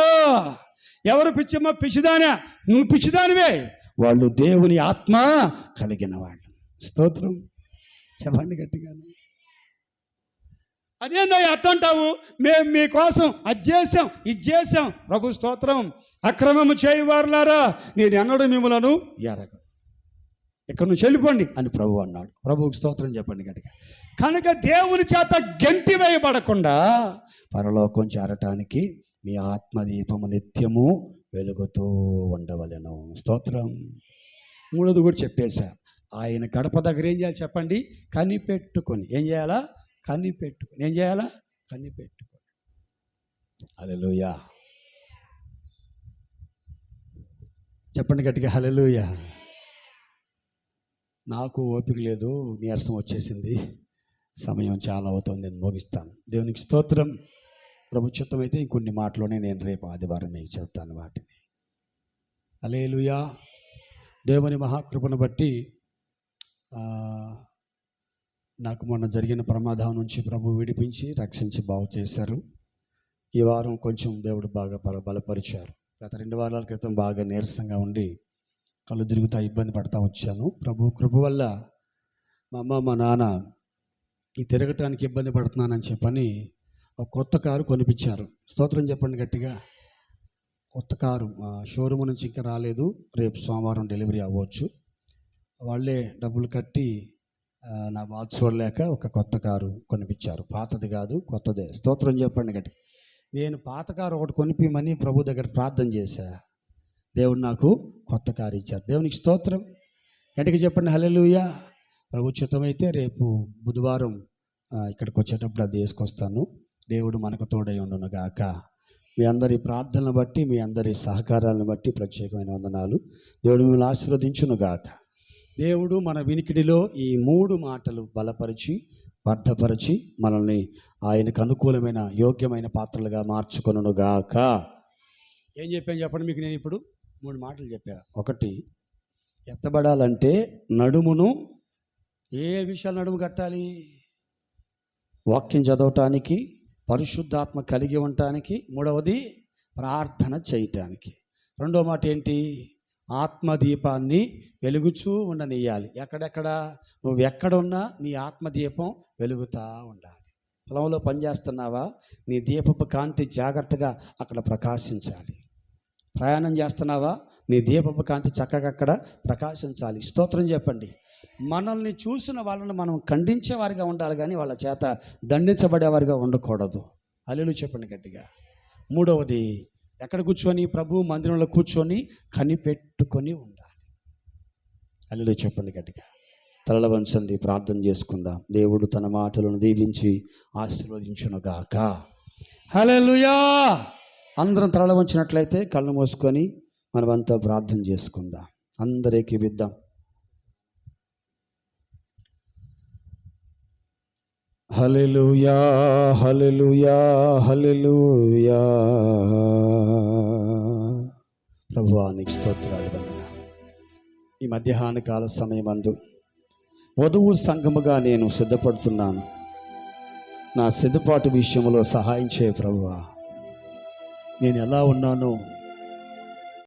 ఎవరు పిచ్చమ్మ? పిచ్చిదానా? నువ్వు పిచ్చిదానివే. వాళ్ళు దేవుని ఆత్మ కలిగిన వాళ్ళు. స్తోత్రం చెప్పండి గట్టిగా. అదేందయ్యా అట్టంటావు? మేము మీకోసం అది చేసాం, ఇది చేసాం. ప్రభు స్తోత్రం. అక్రమము చేయువారులారా, నేను ఎన్నడూ మిమ్మలను ఎరగ, ఇక్కడ నుంచి వెళ్ళిపోండి అని ప్రభు అన్నాడు. ప్రభువుకి స్తోత్రం చెప్పండి గట్టిగా. కనుక దేవుని చేత గెంటి వేయబడకుండా పరలోకం చేరటానికి మీ ఆత్మదీపము నిత్యము వెలుగుతూ ఉండవలెను. స్తోత్రం. 3వది కూడా చెప్పేశా. ఆయన గడప దగ్గర ఏం చేయాలి చెప్పండి? కనిపెట్టుకొని. ఏం చేయాలా? కనిపెట్టుకొని. ఏం చేయాలా? కనిపెట్టుకొని. హల్లెలూయా చెప్పండి గట్టిగా. హల్లెలూయా. నాకు ఓపిక లేదు, నీరసం వచ్చేసింది, సమయం చాలా అవుతుంది, నేను ముగిస్తాను. దేవునికి స్తోత్రం. ప్రభు చిత్తం అయితే ఇంకొన్ని మాటలోనే నేను రేపు ఆదివారం మీకు చెప్తాను వాటిని. హల్లెలూయా. దేవుని మహాకృపను బట్టి నాకు మొన్న జరిగిన ప్రమాదం నుంచి ప్రభు విడిపించి రక్షించి బాగు చేశారు. ఈ వారం కొంచెం దేవుడు బాగా బలపరిచారు. గత 2 వారాల క్రితం బాగా నీరసంగా ఉండి కళ్ళు తిరుగుతా ఇబ్బంది పడతా వచ్చాను. ప్రభు కృప వల్ల మా అమ్మ మా నాన్న ఈ తిరగటానికి ఇబ్బంది పడుతున్నానని చెప్పని ఒక కొత్త కారు కొనిపించారు. స్తోత్రం చెప్పండి గట్టిగా. కొత్త కారు షోరూమ్ నుంచి ఇంకా రాలేదు, రేపు సోమవారం డెలివరీ అవ్వచ్చు. వాళ్ళే డబ్బులు కట్టి నా బాధ చూడలేక ఒక కొత్త కారు కొనిపించారు. పాతది కాదు, కొత్తదే. స్తోత్రం చెప్పండి గట్టి. నేను పాత కారు ఒకటి కొనిపిమని ప్రభు దగ్గర ప్రార్థన చేశా. దేవుడు నాకు కొత్త కారు ఇచ్చారు. దేవునికి స్తోత్రం. గట్టిగా చెప్పండి హల్లెలూయా. ప్రభు చిత్తమైతే రేపు బుధవారం ఇక్కడికి వచ్చేటప్పుడు అది వేసుకొస్తాను. దేవుడు మనకు తోడై ఉండును గాక. మీ అందరి ప్రార్థనలు బట్టి, మీ అందరి సహకారాలను బట్టి ప్రత్యేకమైన వందనాలు. దేవుడు మిమ్మల్ని ఆశీర్వదించును గాక. దేవుడు మన వినికిడిలో ఈ 3 మాటలు బలపరిచి వర్ధపరిచి మనల్ని ఆయనకు అనుకూలమైన యోగ్యమైన పాత్రలుగా మార్చుకొనుగాక. ఏం చెప్పాను చెప్పండి మీకు నేను ఇప్పుడు? 3 మాటలు చెప్పా. ఒకటి, ఎత్తబడాలంటే నడుమును, ఏ విషయాలు నడుము కట్టాలి? వాక్యం చదవటానికి, పరిశుద్ధాత్మ కలిగి ఉండటానికి. 3వది ప్రార్థన చేయటానికి. 2వ మాట ఏంటి? ఆత్మదీపాన్ని వెలుగుచూ ఉండనియాలి. ఎక్కడెక్కడ నువ్వు ఎక్కడున్నా నీ ఆత్మదీపం వెలుగుతూ ఉండాలి. పొలంలో పనిచేస్తున్నావా? నీ దీపపు కాంతి జాగ్రత్తగా అక్కడ ప్రకాశించాలి. ప్రయాణం చేస్తున్నావా? నీ దీపపు కాంతి చక్కగా అక్కడ ప్రకాశించాలి. స్తోత్రం చెప్పండి. మనల్ని చూసిన వాళ్ళని మనం ఖండించేవారిగా ఉండాలి, కానీ వాళ్ళ చేత దండించబడేవారిగా ఉండకూడదు. హల్లెలూయా చెప్పండి గట్టిగా. 3వది, ఎక్కడ కూర్చొని? ప్రభు మందిరంలో కూర్చొని కనిపెట్టుకొని ఉండాలి. హల్లెలూయా చెప్పండి గట్టిగా. తలల వంచండి, ప్రార్థన చేసుకుందాం. దేవుడు తన మాటలను దీవించి ఆశీర్వదించునుగాక. హల్లెలూయా. అందరం తలల వంచినట్లయితే కళ్ళు మూసుకొని మనమంతా ప్రార్థన చేసుకుందాం. అందరికీ విద్దాం. హల్లెలూయా, హల్లెలూయా, హల్లెలూయా. ప్రభువా నీకు స్తోత్రాలు వందనాలు. ఈ మధ్యాహ్న కాల సమయమందు వధువు సంఘముగా నేను సిద్ధపడుతున్నాను. నా సిద్ధపాటు విషయంలో సహాయం చేయ ప్రభువా. నేను ఎలా ఉన్నానో